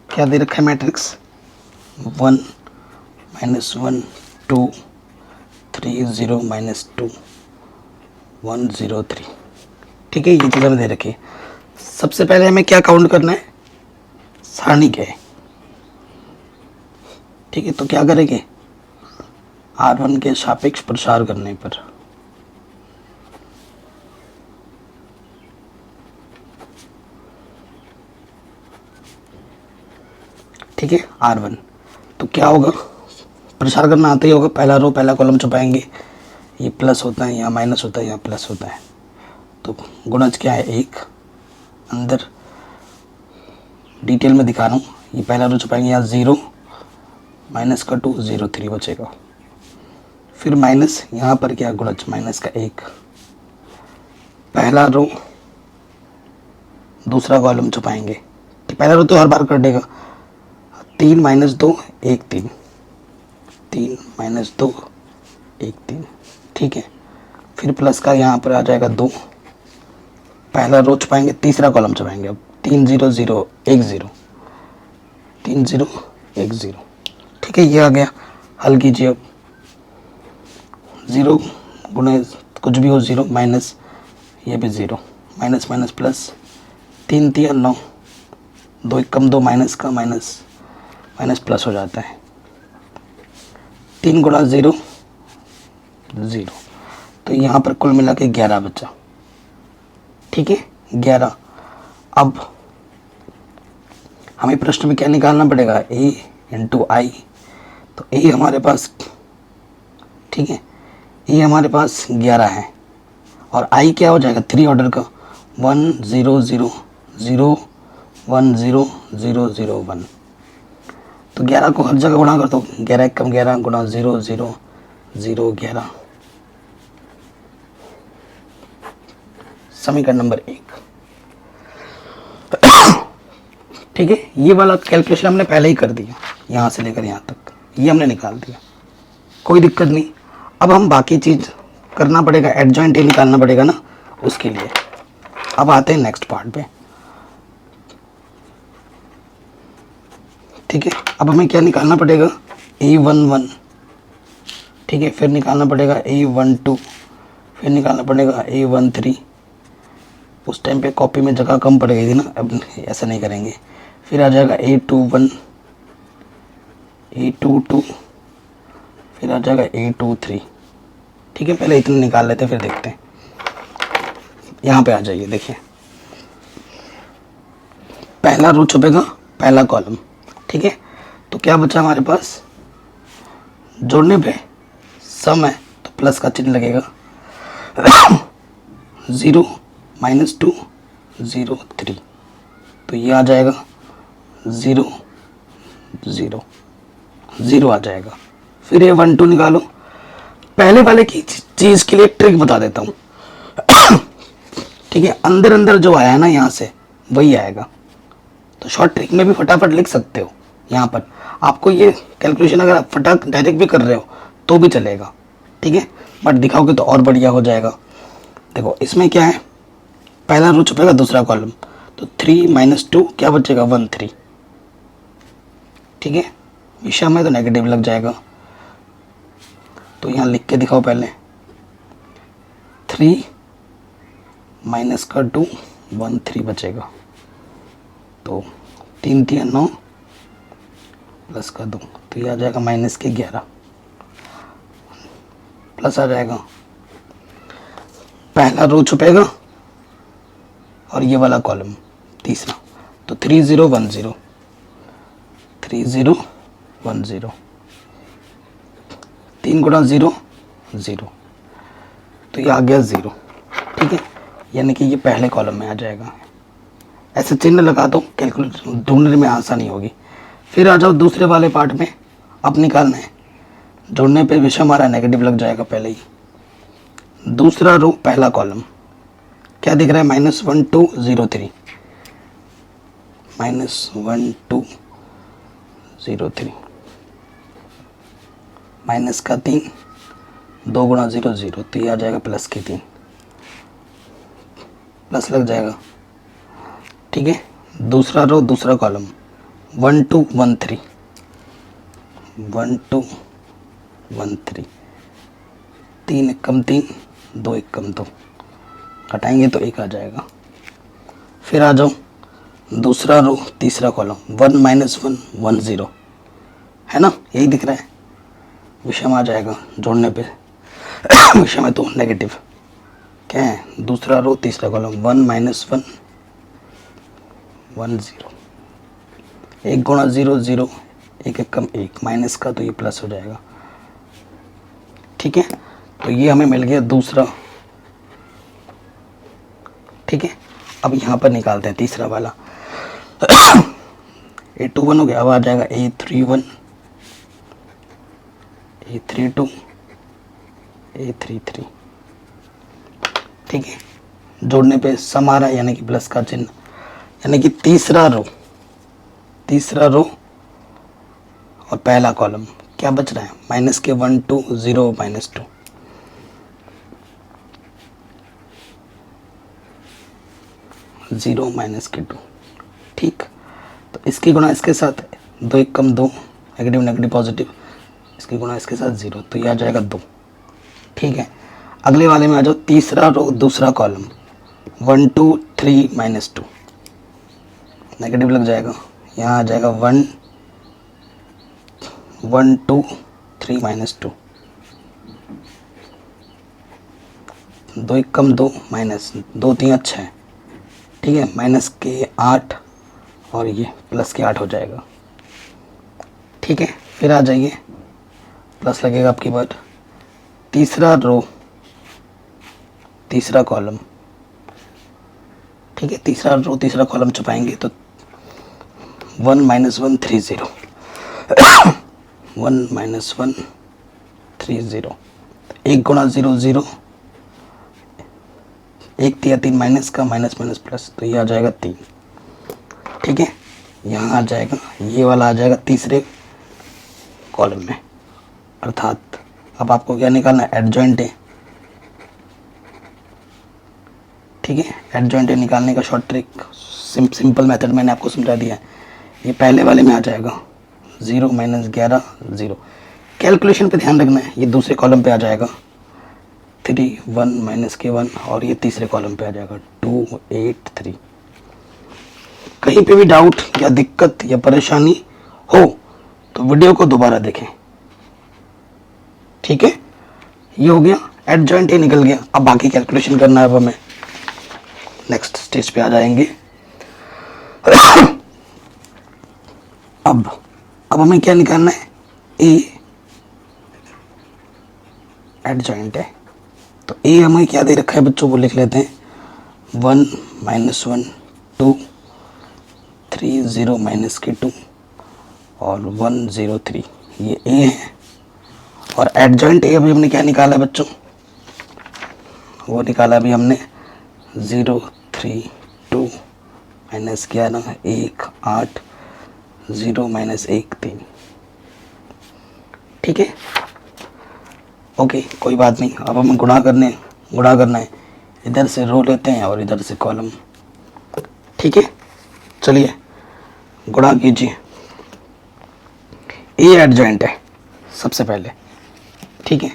क्या दे रखा है मैट्रिक्स, 1 माइनस 1 2 3 0 माइनस 2 1 0 3। ठीक है, ये चीज़ हमें दे रखी है। सबसे पहले हमें क्या काउंट करना है, सारणी क्या है। ठीक है, तो क्या करेंगे, R1 के सापेक्ष प्रसार करने पर ठीक है R1, तो क्या होगा, प्रसार करना आता ही होगा, पहला रो पहला कॉलम छुपाएंगे, ये प्लस होता है, यहाँ माइनस होता है, यहाँ प्लस होता है, तो गुणज क्या है 1। अंदर डिटेल में दिखा रहा हूँ, ये पहला रो छुपाएंगे, यहाँ 0 माइनस का 2 0 3 बचेगा, फिर माइनस यहाँ पर क्या गुणज माइनस का 1, पहला रो दूसरा कॉलम छुपाएंगे, पहला रो तो हर बार कर देगा, 3 माइनस 2 1 3, 3 माइनस 2 1 3, ठीक है, फिर प्लस का यहाँ पर आ जाएगा 2, पहला रो छुपाएंगे, तीसरा कॉलम छुपाएंगे, अब 3 0 0 1 0, 3 0 1 0, ठीक है, ये आ गया। हल कीजिए अब, 0 गुणे कुछ भी हो 0 माइनस ये भी 0, माइनस माइनस प्लस, 3 3 9, 2 1 कम 2 माइनस का माइनस माइनस प्लस हो जाता है, 3 गुणा 0 0, तो यहाँ पर कुल मिला के 11 बचा, ठीक है 11। अब हमें प्रश्न में क्या निकालना पड़ेगा, a इंटू आई, तो a हमारे पास, ठीक है, a हमारे पास 11 है और i क्या हो जाएगा 3 ऑर्डर का, 1 0 0 0 1 0 0 0 1, तो 11 को हर जगह गुणा कर दो, 11 कम 11 गुणा 0 0 0 11, समीकरण नंबर 1, ठीक है। ये वाला कैलकुलेशन हमने पहले ही कर दिया, यहाँ से लेकर यहाँ तक ये हमने निकाल दिया, कोई दिक्कत नहीं। अब हम बाकी चीज़ करना पड़ेगा, एडजॉइंट ए निकालना पड़ेगा ना, उसके लिए अब आते हैं नेक्स्ट पार्ट पे, ठीक है। अब हमें क्या निकालना पड़ेगा, A11, ठीक है, फिर निकालना पड़ेगा A12, फिर निकालना पड़ेगा A13, उस टाइम पे कॉपी में जगह कम पड़ गई थी ना, अब ऐसा नहीं करेंगे, फिर आ जाएगा A21 A22, फिर आ जाएगा A23, ठीक है, पहले इतना निकाल लेते हैं फिर देखते हैं। यहाँ पे आ जाइए, देखिए पहला रो छुपेगा पहला कॉलम, ठीक है, तो क्या बचा हमारे पास, जोड़ने पे सम है तो प्लस का चिन्ह लगेगा, 0 माइनस 2 0 3, तो ये आ जाएगा 0 0 0 आ जाएगा। फिर ये 1 2 निकालो, पहले वाले की चीज़ के लिए ट्रिक बता देता हूँ, ठीक है, अंदर अंदर जो आया ना यहाँ से वही आएगा, तो शॉर्ट ट्रिक में भी फटाफट लिख सकते हो। यहाँ पर आपको ये कैलकुलेशन अगर आप फटाक डायरेक्ट भी कर रहे हो तो भी चलेगा, ठीक है, बट दिखाओगे तो और बढ़िया हो जाएगा। देखो इसमें क्या है, पहला रो छुपेगा दूसरा कॉलम, तो 3 माइनस 2 क्या बचेगा 1 3, ठीक है, विषम में तो नेगेटिव लग जाएगा, तो यहाँ लिख के दिखाओ पहले, 3 माइनस का 2 1 3 बचेगा, तो 3 3 9 प्लस का 2, तो ये आ जाएगा माइनस के 11, प्लस आ जाएगा, पहला रो छुपेगा और ये वाला कॉलम तीसरा, तो 3 0 1 0 3 0 1 0, 3 गुणा 0 0, तो ये आ गया 0, ठीक है, यानी कि ये पहले कॉलम में आ जाएगा। ऐसे चिन्ह लगा दो, कैलकुलेट ढूंढने में आसानी होगी। फिर आ जाओ दूसरे वाले पार्ट में, अब निकालना है, जोड़ने पे विषम हमारा नेगेटिव लग जाएगा पहले ही। दूसरा रो पहला कॉलम क्या दिख रहा है, -1 2 0 3, -1 2 0 3, माइनस का 3 2 गुणा 0 0, तो ये आ जाएगा प्लस के 3, प्लस लग जाएगा, ठीक है। दूसरा रो दूसरा कॉलम 1 2 1 3, 1 2 1 3, 3 1 कम 3 2 1 कम 2, घटाएंगे तो 1 आ जाएगा। फिर आ जाओ दूसरा रो तीसरा कॉलम, 1 माइनस 1 1 0 है ना, यही दिख रहा है। विषम आ जाएगा जोड़ने पे विषम है तो नेगेटिव। क्या है, दूसरा रो तीसरा कॉलम, 1 माइनस 1 1 0, 1 गुणा 0 0, 1 एक कम 1, माइनस का तो ये प्लस हो जाएगा। ठीक है, तो ये हमें मिल गया दूसरा। ठीक है, अब यहाँ पर निकालते हैं तीसरा वाला A21 हो गया। अब आ जाएगा A31 A32 A33। ठीक है, जोड़ने पे सम आ रहा है यानी कि प्लस का चिन्ह, यानी कि तीसरा रो और पहला कॉलम क्या बच रहा है, माइनस के 1 2 0 माइनस 2। जीरो माइनस के 2। ठीक, तो इसकी गुणा इसके साथ 2 1 कम 2, नेगेटिव नेगेटिव पॉजिटिव, इसकी गुणा इसके साथ 0, तो ये आ जाएगा 2। ठीक है, अगले वाले में आ जाओ तीसरा रो दूसरा कॉलम, 1 2 3 माइनस 2, नेगेटिव लग जाएगा, यहाँ आ जाएगा 1 1 2 3 माइनस 2, 2 1 कम 2 माइनस 2 3 6। ठीक है, माइनस के 8 और ये प्लस के 8 हो जाएगा। ठीक है, फिर आ जाइए, प्लस लगेगा आपकी बार, तीसरा रो तीसरा कॉलम। ठीक है, तीसरा रो तीसरा कॉलम छुपाएंगे तो 1 माइनस 1 3 0 1 माइनस 1 3 0, 1 गुणा 0 0, 1 3 3 माइनस का माइनस माइनस प्लस, तो ये आ जाएगा 3। ठीक है, यहाँ आ जाएगा, ये वाला आ जाएगा तीसरे कॉलम में, अर्थात अब आपको क्या निकालना है, एडजॉइंट है। ठीक है, एडजॉइंट है निकालने का शॉर्ट ट्रिक, सिंपल मेथड मैंने आपको समझा दिया है। ये पहले वाले में आ जाएगा 0 माइनस 11 0, कैलकुलेशन पे ध्यान रखना है। ये दूसरे कॉलम पे आ जाएगा 3 1 माइनस के 1, और ये तीसरे कॉलम पे आ जाएगा 2 8 3। कहीं पे भी डाउट या दिक्कत या परेशानी हो तो वीडियो को दोबारा देखें। ठीक है, ये हो गया, एडजॉइंट ही निकल गया। अब बाकी कैलकुलेशन करना है, अब हमें नेक्स्ट स्टेज पे आ जाएंगे। अब हमें क्या निकालना है, ए एडजॉइंट है, तो ए हमें क्या दे रखा है बच्चों, को लिख लेते हैं 1 माइनस 1 2 3 0 माइनस के 2 और 1 0 3, ये ए है। और एडजॉइंट ए अभी हमने क्या निकाला है बच्चों, वो निकाला अभी हमने 0 3 2 माइनस 11 1 8 0 माइनस 1 3। ठीक है, ओके, कोई बात नहीं। अब हमें गुणा करना है, इधर से रो लेते हैं और इधर से कॉलम। ठीक है, चलिए गुणा कीजिए। ए एडजॉइंट है सबसे पहले। ठीक है,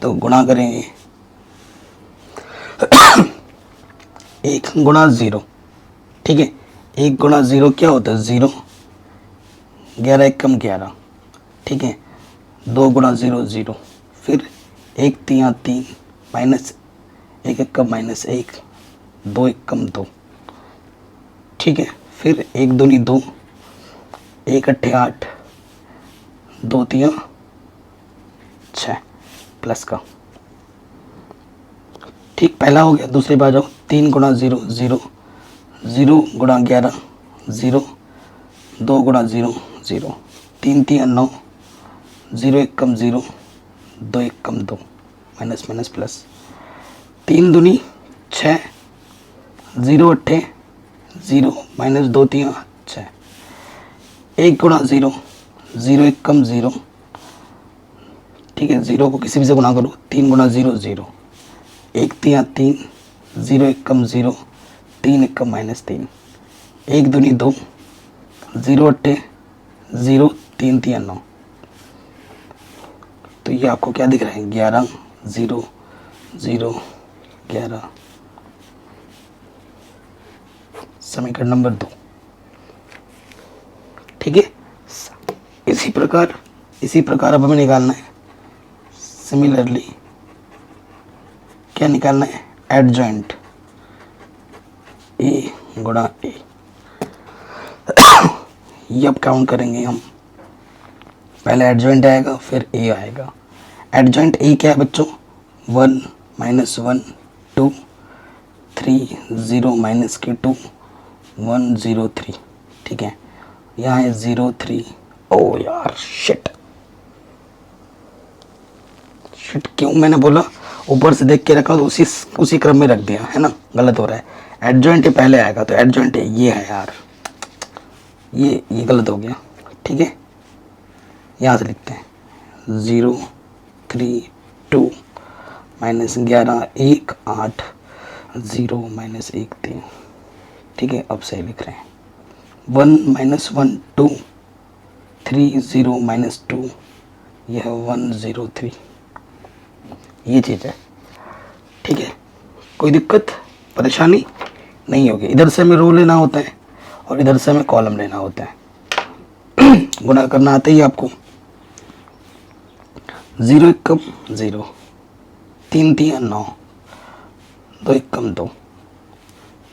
तो गुणा करेंगे 1 गुणा 0। ठीक है, 1 गुणा 0 क्या होता है, 0, 11 1 कम 11। ठीक है, 2 गुणा 0 0, फिर 1 3 3 माइनस 1 1 कम माइनस 1, 2 1 कम 2। ठीक है, फिर 1 दूनी 2, 1 8 8, 2 3 6 प्लस का। ठीक, पहला हो गया। दूसरे बार जाओ, 3 गुणा 0 0, 0 गुणा 11 0, 2 गुणा 0 0, 3 3 9, 0 1 कम 0, 2 1 कम 2, माइनस माइनस प्लस, 3 दूनी 6, 0 8 0 माइनस 2 3 6, 1 गुणा 0 0 1 कम 0। ठीक है, 0 को किसी भी से गुणा करो, 3 गुणा 0 0, 1 3 3, 0 1 कम 0, 3 1 कम माइनस 3, 1 दूनी 2, 0 8 0, 3 3 9। तो ये आपको क्या दिख रहा है, 11 0 0 11 समीकरण नंबर 2। ठीक है, इसी प्रकार अब हमें निकालना है सिमिलरली, क्या निकालना है, एडजॉइंट ए गुणा ए। ये अब काउंट करेंगे हम, पहले एडजॉइंट आएगा फिर ए आएगा। एडजॉइंट ए क्या है बच्चों, 1 - 1 2 3 0 माइनस के 2 1 0 3। ठीक है, यहाँ है 0 3। ओ यार शिट, क्यों मैंने बोला ऊपर से देख के रखा तो उसी क्रम में रख दिया है ना, गलत हो रहा है। एडजॉइंट ए पहले आएगा तो एडजॉइंट ए ये है यार, ये गलत हो गया। ठीक है, यहाँ से लिखते हैं 0 3 2 माइनस 11 1 8 0 माइनस 1 3। ठीक है, अब सही लिख रहे हैं 1 - 1 2 3 0 माइनस 2, यह 1 0 3, ये चीज़ है। ठीक है, कोई दिक्कत परेशानी नहीं होगी। इधर से हमें रो लेना होता है और इधर से हमें कॉलम लेना होता है। गुणा करना आता ही आपको, 0 1 कम 0, 3 3 9, 2 1 कम 2,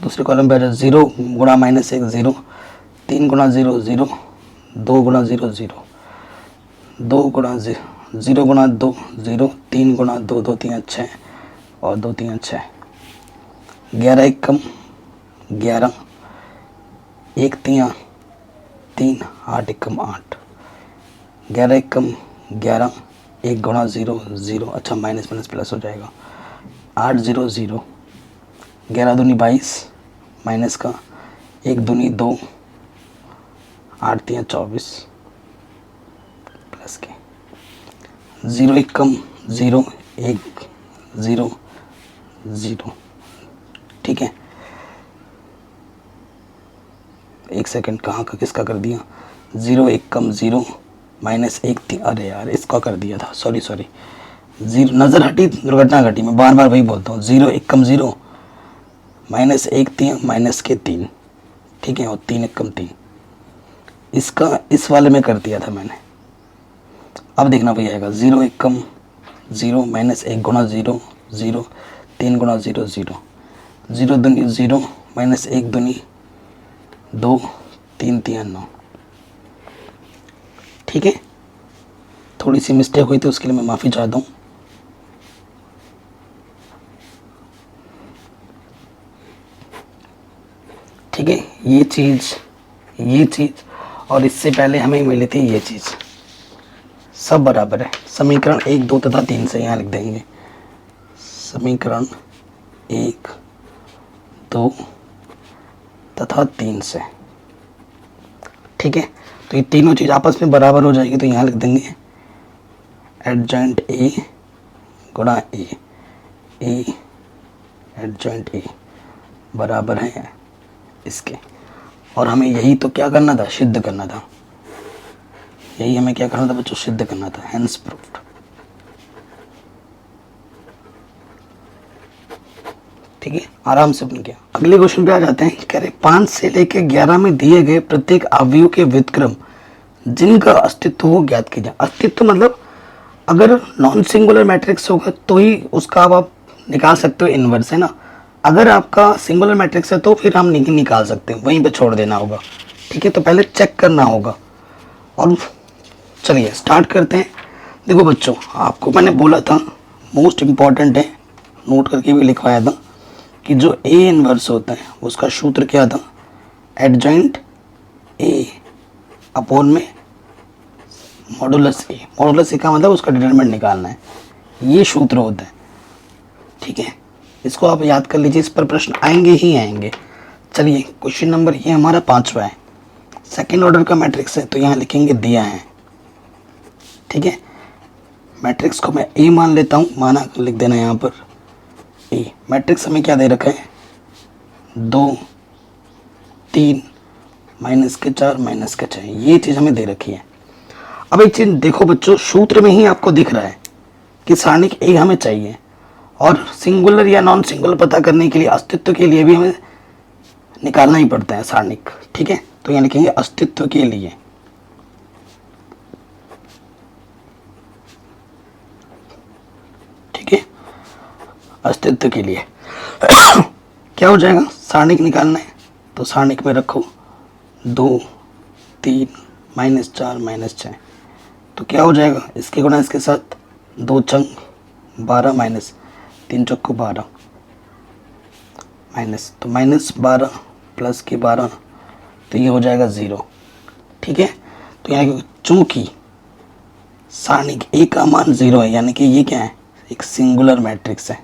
दूसरे कॉलम पे 0 गुणा -1 0, 3 गुणा 0 0, 2 गुणा 0 0, 2 गुणा 0 गुणा 2 0, 3 गुणा 2 2 3 6 और 2 3 6, 11 1 कम 11, 1 3 3, 8 1 कम 8, 11 1 कम 11, 1 गुणा 0 0, अच्छा माइनस प्लस हो जाएगा, 8 0 0, 11 दूनी 22 माइनस का 1 दूनी 2, 8 3 24 प्लस के 0 1 कम 0 1 0 0। ठीक है, एक सेकंड, कहाँ का किसका कर दिया, 0 1 कम 0 माइनस 1 3, अरे यार इसका कर दिया था, सॉरी 0 नज़र हटी दुर्घटना घटी, मैं बार बार वही बोलता हूँ। 0 1 कम 0 माइनस 1 3 माइनस के 3। ठीक है, और 3 1 कम 3, इसका इस वाले में कर दिया था मैंने। अब देखना भैया आएगा 0 1 कम 0 माइनस 1 गुणा 0 0, 3 गुणा 0 0, 0 दूनी 0 माइनस 1 दूनी 2, 3 3 9। ठीक है, थोड़ी सी मिस्टेक हुई तो उसके लिए मैं माफ़ी चाहता हूँ। ठीक है, ये चीज़ और इससे पहले हमें मिली थी ये चीज़, सब बराबर है। समीकरण 1 2 तथा 3 से यहाँ लिख देंगे, समीकरण 1 2 तथा 3 से। ठीक है, तो ये तीनों चीज़ आपस में बराबर हो जाएगी, तो यहाँ लिख देंगे एडजॉइंट ए गुणा ए एडजॉइंट ए बराबर है इसके। और हमें यही तो क्या करना था, सिद्ध करना था। यही हमें क्या करना था बच्चों, सिद्ध करना था, हेंस प्रूव्ड। ठीक है, आराम से बन गया। अगले क्वेश्चन पे आ जाते हैं। कह रहे 5 से लेकर 11 में दिए गए प्रत्येक अवयव के व्युत्क्रम जिनका अस्तित्व हो ज्ञात कीजिए। अस्तित्व मतलब अगर नॉन सिंगुलर मैट्रिक्स होगा तो ही उसका आप निकाल सकते हो इनवर्स, है ना। अगर आपका सिंगुलर मैट्रिक्स है तो फिर हम नहीं निकाल सकते, वहीं पे छोड़ देना होगा। ठीक है, तो पहले चेक करना होगा। और चलिए स्टार्ट करते हैं। देखो बच्चों, आपको मैंने बोला था मोस्ट इम्पॉर्टेंट है, नोट करके भी लिखवाया था कि जो ए इनवर्स होता है उसका सूत्र क्या था, एडजॉइंट ए अपॉन में मॉडुलस ए। मॉडुलस ए का मतलब उसका डिटरमिनेंट निकालना है, ये सूत्र होता है। ठीक है, इसको आप याद कर लीजिए, इस पर प्रश्न आएंगे ही आएंगे। चलिए क्वेश्चन नंबर ये हमारा 5वां है, सेकेंड ऑर्डर का मैट्रिक्स है, तो यहाँ लिखेंगे दिया है। ठीक है, मैट्रिक्स को मैं ए मान लेता हूँ, माना लिख देना यहाँ पर ए। मैट्रिक्स हमें क्या दे रखा है, 2 3 माइनस के 4 माइनस के 6, ये चीज़ हमें दे रखी है। अब एक चीज़ देखो बच्चों, सूत्र में ही आपको दिख रहा है कि सारणिक ए हमें चाहिए, और सिंगुलर या नॉन सिंगुलर पता करने के लिए, अस्तित्व के लिए भी हमें निकालना ही पड़ता है सारणिक, ठीक है। तो यहाँ लिखेंगे अस्तित्व के लिए, ठीक है, अस्तित्व के लिए क्या हो जाएगा, सारणिक निकालना है तो सारणिक में रखो 2 3 -4 -6, तो क्या हो जाएगा, इसके गुणा इसके साथ 2 चंग 12 माइनस 3 चौको 12 माइनस, तो -12 प्लस के 12, तो ये हो जाएगा 0, ठीक है। तो यहाँ चूंकि सारणिक ए का मान 0 है, यानी कि ये क्या है, एक सिंगुलर मैट्रिक्स है,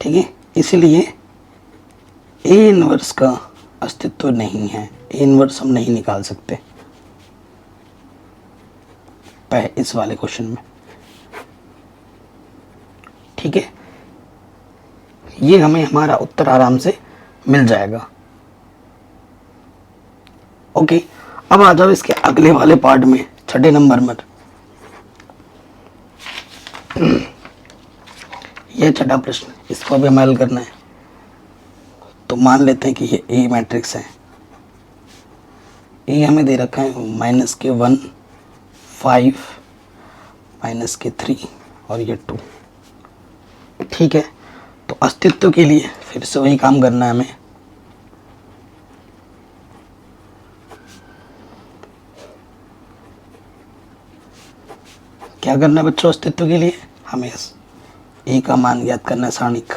ठीक है, इसलिए ए इनवर्स का अस्तित्व नहीं है, ए इनवर्स हम नहीं निकाल सकते इस वाले क्वेश्चन में, ठीक है। ये हमें हमारा उत्तर आराम से मिल जाएगा। ओके, अब आ जाओ इसके अगले वाले पार्ट में, छठे नंबर में। यह छठा प्रश्न, इसको अभी हमें हल करना है। तो मान लेते हैं कि ये ए मैट्रिक्स है, ए हमें दे रखा है -1 5 -3 और ये 2, ठीक है। तो अस्तित्व के लिए फिर से वही काम करना है हमें, क्या करना है बच्चों, अस्तित्व के लिए हमें ए का मान ज्ञात करना है, सारणिक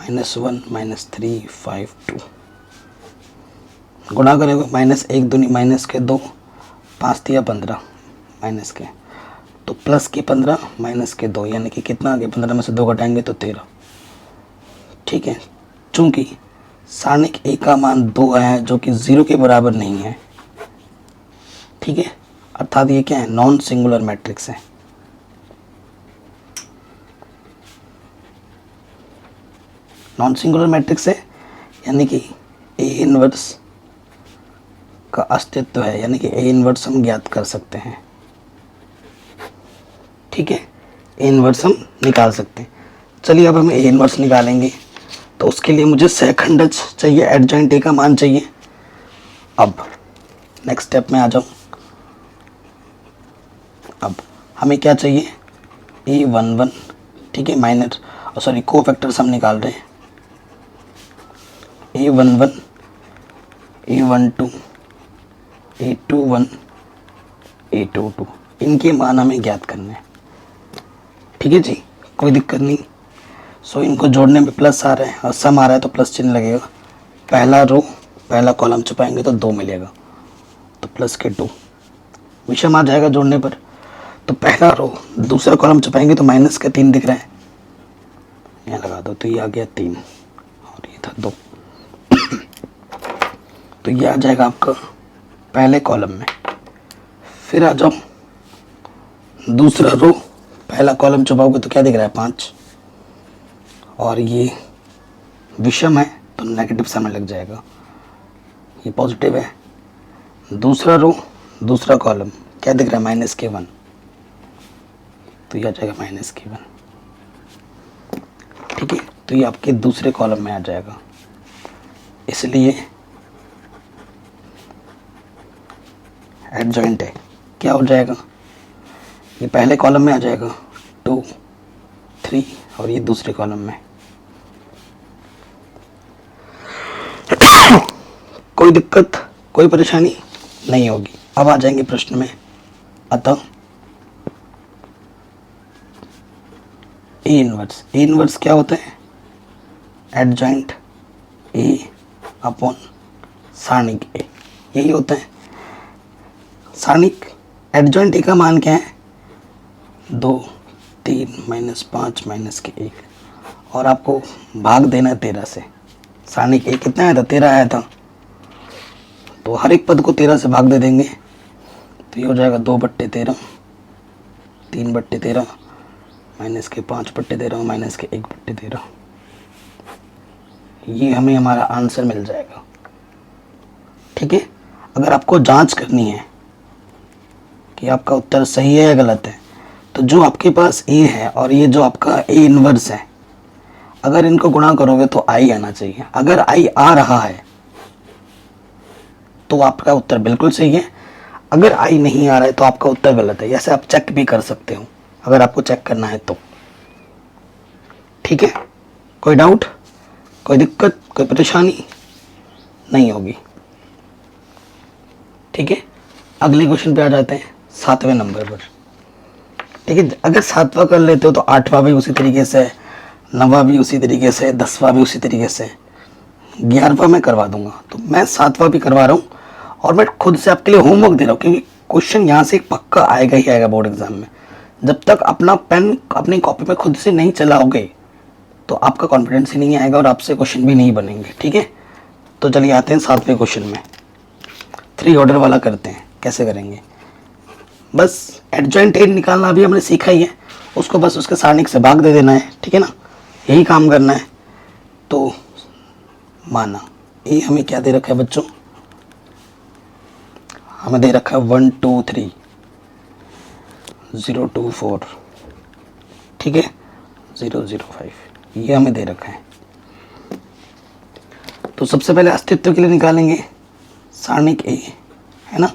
-1 -3 5 2, गुणा करेगा -1 दूनी माइनस के 2 5 दिया 15 माइनस के, तो प्लस के 15 माइनस के 2, यानी कि कितना आ गया, 15 में से 2 घटाएंगे तो 13, ठीक है। चूंकि सारणिक ए का मान 2 आया है जो कि 0 के बराबर नहीं है, ठीक है, अर्थात ये क्या है, नॉन सिंगुलर मैट्रिक्स है, नॉन सिंगुलर मैट्रिक्स है, यानी कि ए इनवर्स का अस्तित्व है, यानी कि ए इनवर्स हम ज्ञात कर सकते हैं, ठीक है, ए इनवर्स हम निकाल सकते हैं। चलिए अब हम ए इनवर्स निकालेंगे, तो उसके लिए मुझे सहखंडज चाहिए, एडजॉइंट ए का मान चाहिए। अब नेक्स्ट स्टेप में आ जाऊँ, अब हमें क्या चाहिए, A11, ठीक है, माइनर सॉरी कोफैक्टर्स हम निकाल रहे हैं, A11 A12 A21 A22, इनके मान हमें ज्ञात करने हैं, ठीक है जी, कोई दिक्कत नहीं। सो इनको जोड़ने में प्लस आ रहा है और सम आ रहा है तो प्लस चिन्ह लगेगा, पहला रो पहला कॉलम छुपाएंगे तो 2 मिलेगा, तो प्लस के 2 विषम आ जाएगा जोड़ने पर, तो पहला रो दूसरा कॉलम छुपाएंगे तो माइनस के 3 दिख रहा है, यहाँ लगा दो, तो ये आ गया 3 और ये था 2, तो ये आ जाएगा आपका पहले कॉलम में। फिर आ जाओ दूसरा रो, पहला कॉलम छुपाओगे तो क्या दिख रहा है 5, और ये विषम है तो नेगेटिव सामने लग जाएगा, ये पॉजिटिव है। दूसरा रो दूसरा कॉलम क्या दिख रहा है -1, तो ये आ जाएगा -1, ठीक है, तो ये आपके दूसरे कॉलम में आ जाएगा, इसलिए एडजॉइंट है, क्या हो जाएगा, ये पहले कॉलम में आ जाएगा 2 3 और ये दूसरे कॉलम में, कोई दिक्कत कोई परेशानी नहीं होगी। अब आ जाएंगे प्रश्न में, अतः ए इनवर्स क्या होता है, एडजॉइंट ए अपॉन सारणिक ए, यही होता है। सारणिक एडजॉइंट ए का मान क्या है, 2 3 -5 -1, और आपको भाग देना है 13 से। सारणिक ए कितना आया था, 13 आया था, तो हर एक पद को 13 से भाग दे देंगे, तो ये हो जाएगा 2/13 3/13 माइनस के 5/13 माइनस के 1/13, ये हमें हमारा आंसर मिल जाएगा, ठीक है। अगर आपको जांच करनी है कि आपका उत्तर सही है या गलत है, तो जो आपके पास ए है और ये जो आपका ए इनवर्स है, अगर इनको गुणा करोगे तो आई आना चाहिए। अगर आई आ रहा है तो आपका उत्तर बिल्कुल सही है, अगर आई नहीं आ रहा है तो आपका उत्तर गलत है। ऐसे आप चेक भी कर सकते हो अगर आपको चेक करना है तो। ठीक है, कोई डाउट, कोई दिक्कत, कोई परेशानी नहीं होगी। ठीक है, अगले क्वेश्चन पे आ जाते हैं 7वें नंबर पर। ठीक है, अगर 7वां कर लेते हो तो 8वां भी उसी तरीके से, 9वां भी उसी तरीके से, 10वां भी उसी तरीके से, 11वां मैं करवा दूंगा। तो मैं 7वां भी करवा रहा हूँ और मैं खुद से आपके लिए होमवर्क दे रहा हूँ, क्योंकि क्वेश्चन यहाँ से पक्का आएगा ही आएगा बोर्ड एग्जाम में। जब तक अपना पेन अपनी कॉपी में खुद से नहीं चलाओगे तो आपका कॉन्फिडेंस ही नहीं आएगा और आपसे क्वेश्चन भी नहीं बनेंगे। ठीक है, तो चलिए आते हैं 7वें क्वेश्चन में। 3 ऑर्डर वाला करते हैं, कैसे करेंगे। बस एडजॉइंट एड निकालना अभी हमने सीखा ही है, उसको बस उसके सारणिक से भाग दे देना है। ठीक है ना, यही काम करना है। तो माना ये हमें क्या दे रखा है बच्चों, हमें दे रखा है 1 2 3 0 2 4, ठीक है, 0 0 5, ये हमें दे रखा है। तो सबसे पहले अस्तित्व के लिए निकालेंगे सारणिक ए, है ना।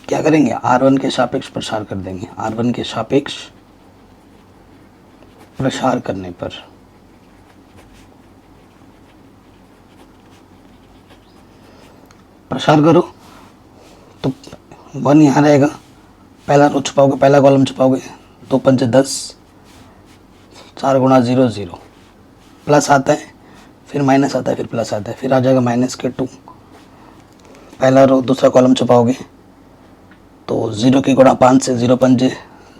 क्या करेंगे, R1 के सापेक्ष प्रसार कर देंगे। R1 के सापेक्ष प्रसार करने पर प्रसार करो तो 1 यहाँ रहेगा, पहला रो छुपाओगे, पहला कॉलम छुपाओगे, 2 पंचे 10, 4 गुणा 0 0, प्लस आता है फिर माइनस आता है फिर प्लस आता है, फिर आ जाएगा माइनस के 2, पहला रो दूसरा कॉलम छुपाओगे तो 0 की गुणा 5 से, 0 पंजे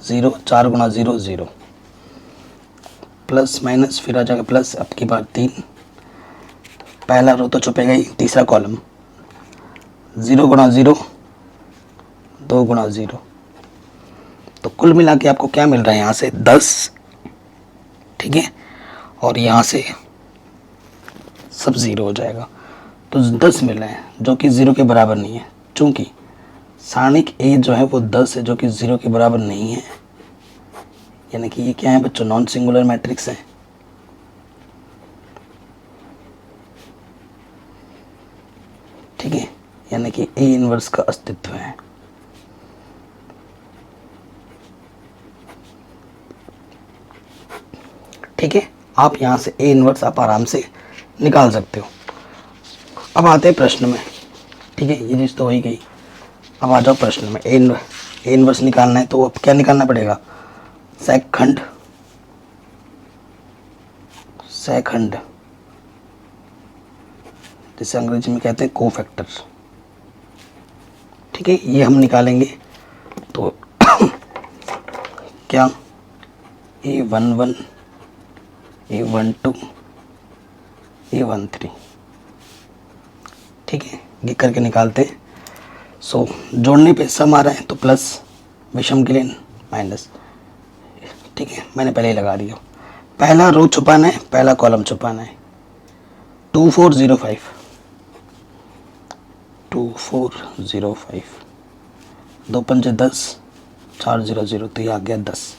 0, 4 गुणा 0 0, प्लस माइनस फिर आ जाएगा प्लस, अब की बार 3, पहला रो तो छुपेगा ही, तीसरा कॉलम 0 गुणा 0, 2 गुणा 0, तो कुल मिला के आपको क्या मिल रहा है यहाँ से 10। ठीक है, और यहाँ से सब 0 हो जाएगा, तो 10 मिल रहे हैं जो कि 0 के बराबर नहीं है। चूंकि सारणिक ए जो है वो 10 है जो कि 0 के बराबर नहीं है, यानी कि ये क्या है बच्चों, नॉन सिंगुलर मैट्रिक्स है। ठीक है, यानी कि ए इनवर्स का अस्तित्व है। ठीक है, आप यहाँ से ए इनवर्स आप आराम से निकाल सकते हो। अब आते हैं प्रश्न में। ठीक है, ये चीज़ तो हो ही गई। अब आ जाओ प्रश्न में। ए इनवर्स निकालना है तो अब क्या निकालना पड़ेगा, सेकंड जिसे अंग्रेजी में कहते हैं कोफैक्टर। ठीक है, ये हम निकालेंगे तो क्या A11 A12 A13, ठीक है, ये करके निकालते हैं। सो जोड़ने पे सम आ रहा है तो प्लस, विषम के लिए माइनस। ठीक है, मैंने पहले ही लगा दिया। पहला रो छुपाना है, पहला कॉलम छुपाना है। 2405 2405, 2 पंचे 10, 4 0 0, तो ये आ गया 10।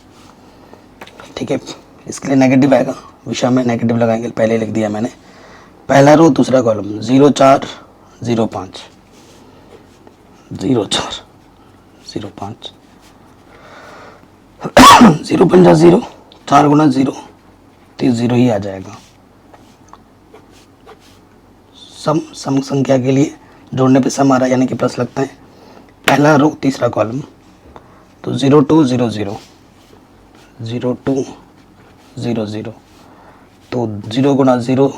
ठीक है, इसके लिए नेगेटिव आएगा, विषम में नेगेटिव लगाएंगे, पहले लिख दिया मैंने। पहला रो दूसरा कॉलम 0 4 0 5, 0 4 0 5, 0 पंजा 0, 4 गुणा 0, तो 0 ही आ जाएगा। सम संख्या के लिए जोड़ने पे सम आ रहा है, यानी कि प्लस लगता है। पहला रो तीसरा कॉलम तो 0 2 0 0, 0 2 0 0, तो 0 गुणा 0,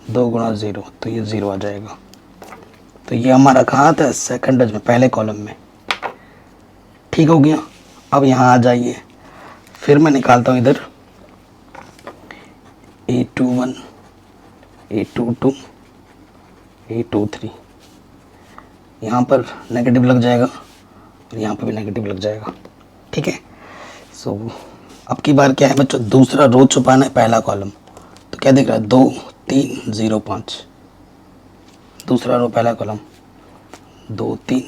2 गुणा 0, तो ये 0 आ जाएगा। तो ये हमारा कहाँ था, सेकंड में, पहले कॉलम में। ठीक हो गया। अब यहाँ आ जाइए, फिर मैं निकालता हूँ इधर A21 A22 A23, यहाँ पर नेगेटिव लग जाएगा और यहाँ पर भी नेगेटिव लग जाएगा। ठीक है, सो अब की बार क्या है बच्चों, दूसरा रो छुपाना है, पहला कॉलम। तो क्या दिख रहा है, 2 3 0 5, दूसरा रो पहला कॉलम 2 3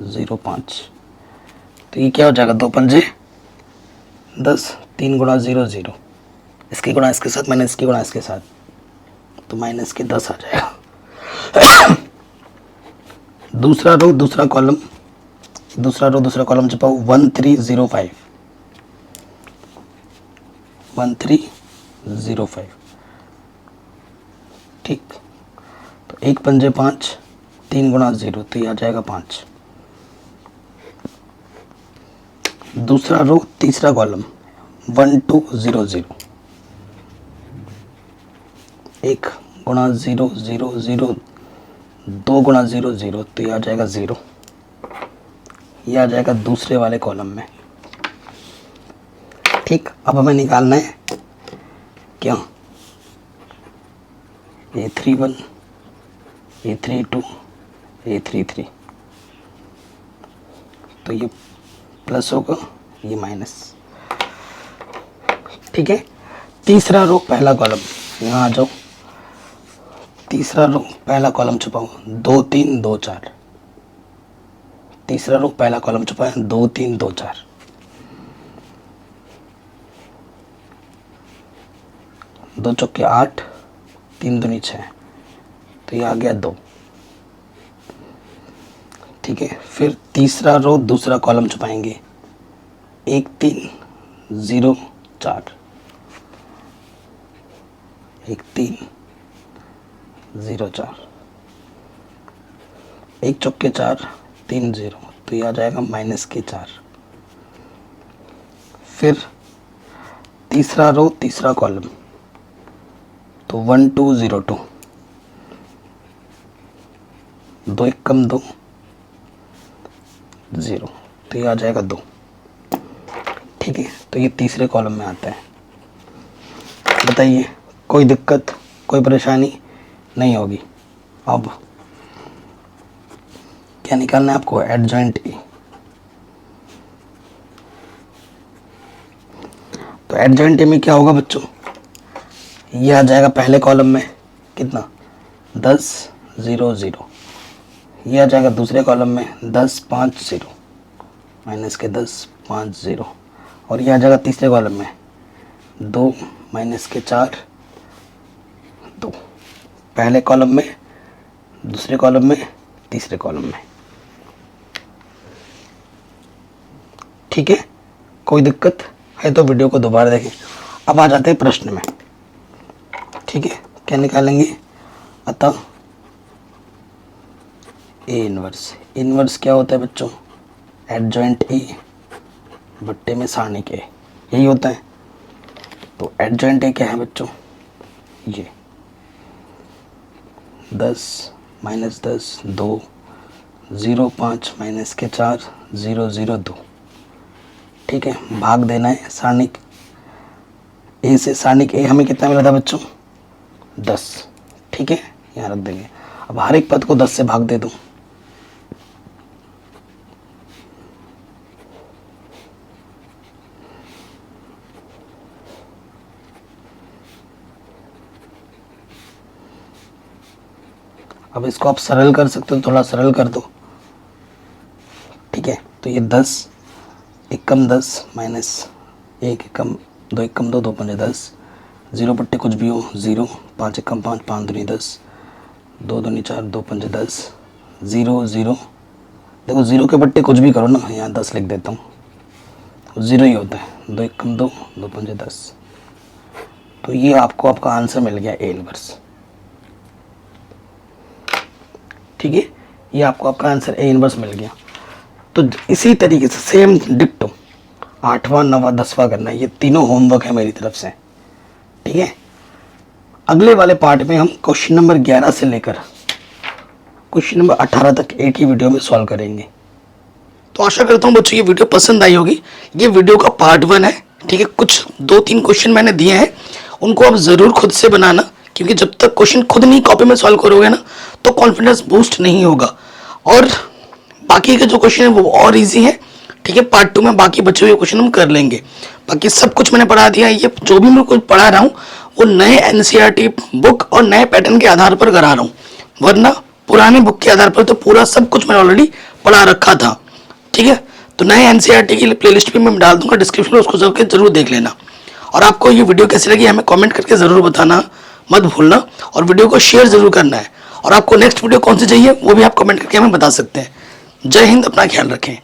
0 5, तो ये क्या हो जाएगा, 2 पंजे 10, 3 गुणा 0 0, इसके गुणा इसके साथ माइनस इसके गुणा इसके साथ, तो माइनस के 10 आ जाएगा। दूसरा रो दूसरा कॉलम छपाओ 1305 1305, ठीक। तो 1 पंजे 5, 3 गुणा 0, तो ये आ जाएगा 5। दूसरा रो तीसरा कॉलम 1200, 1 गुणा 0 0 0, 2 गुणा 0 0, तो ये आ जाएगा 0। ये आ जाएगा दूसरे वाले कॉलम में, ठीक। अब हमें निकालना है क्या, A31, A32, A33, तो ये प्लस होगा, ये माइनस, ठीक है। तीसरा रो पहला कॉलम, यहाँ आ जाओ, तीसरा रो पहला कॉलम छुपाओ 2 3 2 4, तीसरा रो पहला कॉलम छुपाए 2 3 2 4, 2 चौके 8, 3 दूनी 6, तो ये आ गया 2, ठीक है। फिर तीसरा रो दूसरा कॉलम छुपाएंगे 1 3 0 4, 1 3 0 4, 1 चौके 4, 3 0, तो ये आ जाएगा माइनस के 4। फिर तीसरा रो तीसरा कॉलम, तो 1 2 0 2, 2 1 कम 2 0, तो ये आ जाएगा 2, ठीक है। तो ये तीसरे कॉलम में आता है। बताइए कोई दिक्कत, कोई परेशानी नहीं होगी। अब क्या निकालना है आपको, एडजॉइंट ए। तो एडजॉइंट ए में क्या होगा बच्चों, ये आ जाएगा पहले कॉलम में कितना 10 0 0, ये आ जाएगा दूसरे कॉलम में 10 5 0, माइनस के 10 5 0, और ये आ जाएगा तीसरे कॉलम में 2 माइनस के 4 2, पहले कॉलम में, दूसरे कॉलम में, तीसरे कॉलम में, ठीक है। कोई दिक्कत है तो वीडियो को दोबारा देखें। अब आ जाते हैं प्रश्न में, ठीक है। क्या निकालेंगे, अतः ए इनवर्स क्या होता है बच्चों, एडजॉइंट ए बट्टे में सारणिक ए, यही होता है। तो एडजॉइंट ए क्या है बच्चों, ये 10 माइनस 10 2 0 5 माइनस के 4 0 0 2, ठीक है। भाग देना है सारणिक ए से। सारणिक ए हमें कितना मिला था बच्चों, 10, ठीक है, यहाँ रख देंगे। अब हर एक पद को 10 से भाग दे दूँ, अब इसको आप सरल कर सकते हो, थोड़ा सरल कर दो, ठीक है। तो ये 10 1 कम 10 माइनस 1 कम 2 1 कम 2 2 पंजे 10, 0 पट्टे कुछ भी हो 0, 5 1 कम 5 5 दूनी 10, 2 दूनी 4 2 पंजे 10, 0 0, देखो 0 के पट्टे कुछ भी करो ना, यहाँ 10 लिख देता हूँ, 0 ही होता है। 2 1 कम 2 2 पंजे 10, तो ये आपको आपका आंसर मिल गया ए इनवर्स, ठीक है। ये आपको आपका आंसर ए इनवर्स मिल गया। तो इसी तरीके से सेम डिक्टो 8वां 9वां 10वां करना है। ये तीनों होमवर्क है मेरी तरफ से, ठीक है। अगले वाले पार्ट में हम क्वेश्चन नंबर 11 से लेकर क्वेश्चन नंबर 18 तक एक ही वीडियो में सॉल्व करेंगे। तो आशा करता हूँ बच्चों ये वीडियो पसंद आई होगी। ये वीडियो का पार्ट 1 है, ठीक है। कुछ 2-3 क्वेश्चन मैंने दिए हैं, उनको आप ज़रूर खुद से बनाना, क्योंकि जब तक क्वेश्चन खुद नहीं कॉपी में सॉल्व करोगे ना तो कॉन्फिडेंस बूस्ट नहीं होगा। और बाकी के जो क्वेश्चन है वो और इजी है, ठीक है। पार्ट 2 में बाकी बचे हुए क्वेश्चन हम कर लेंगे। बाकी सब कुछ मैंने पढ़ा दिया। ये जो भी मैं कुछ पढ़ा रहा हूँ वो नए एनसीईआरटी बुक और नए पैटर्न के आधार पर करा रहा हूँ, वरना पुराने बुक के आधार पर तो पूरा सब कुछ मैंने ऑलरेडी पढ़ा रखा था, ठीक है। तो नए एनसीईआरटी की प्लेलिस्ट भी मैं डाल दूंगा डिस्क्रिप्शन में, उसको जरूर देख लेना। और आपको ये वीडियो कैसी लगी हमें कमेंट करके ज़रूर बताना मत भूलना, और वीडियो को शेयर ज़रूर करना है। और आपको नेक्स्ट वीडियो कौन सी चाहिए वो भी आप कमेंट करके हमें बता सकते हैं। जय हिंद, अपना ख्याल रखें।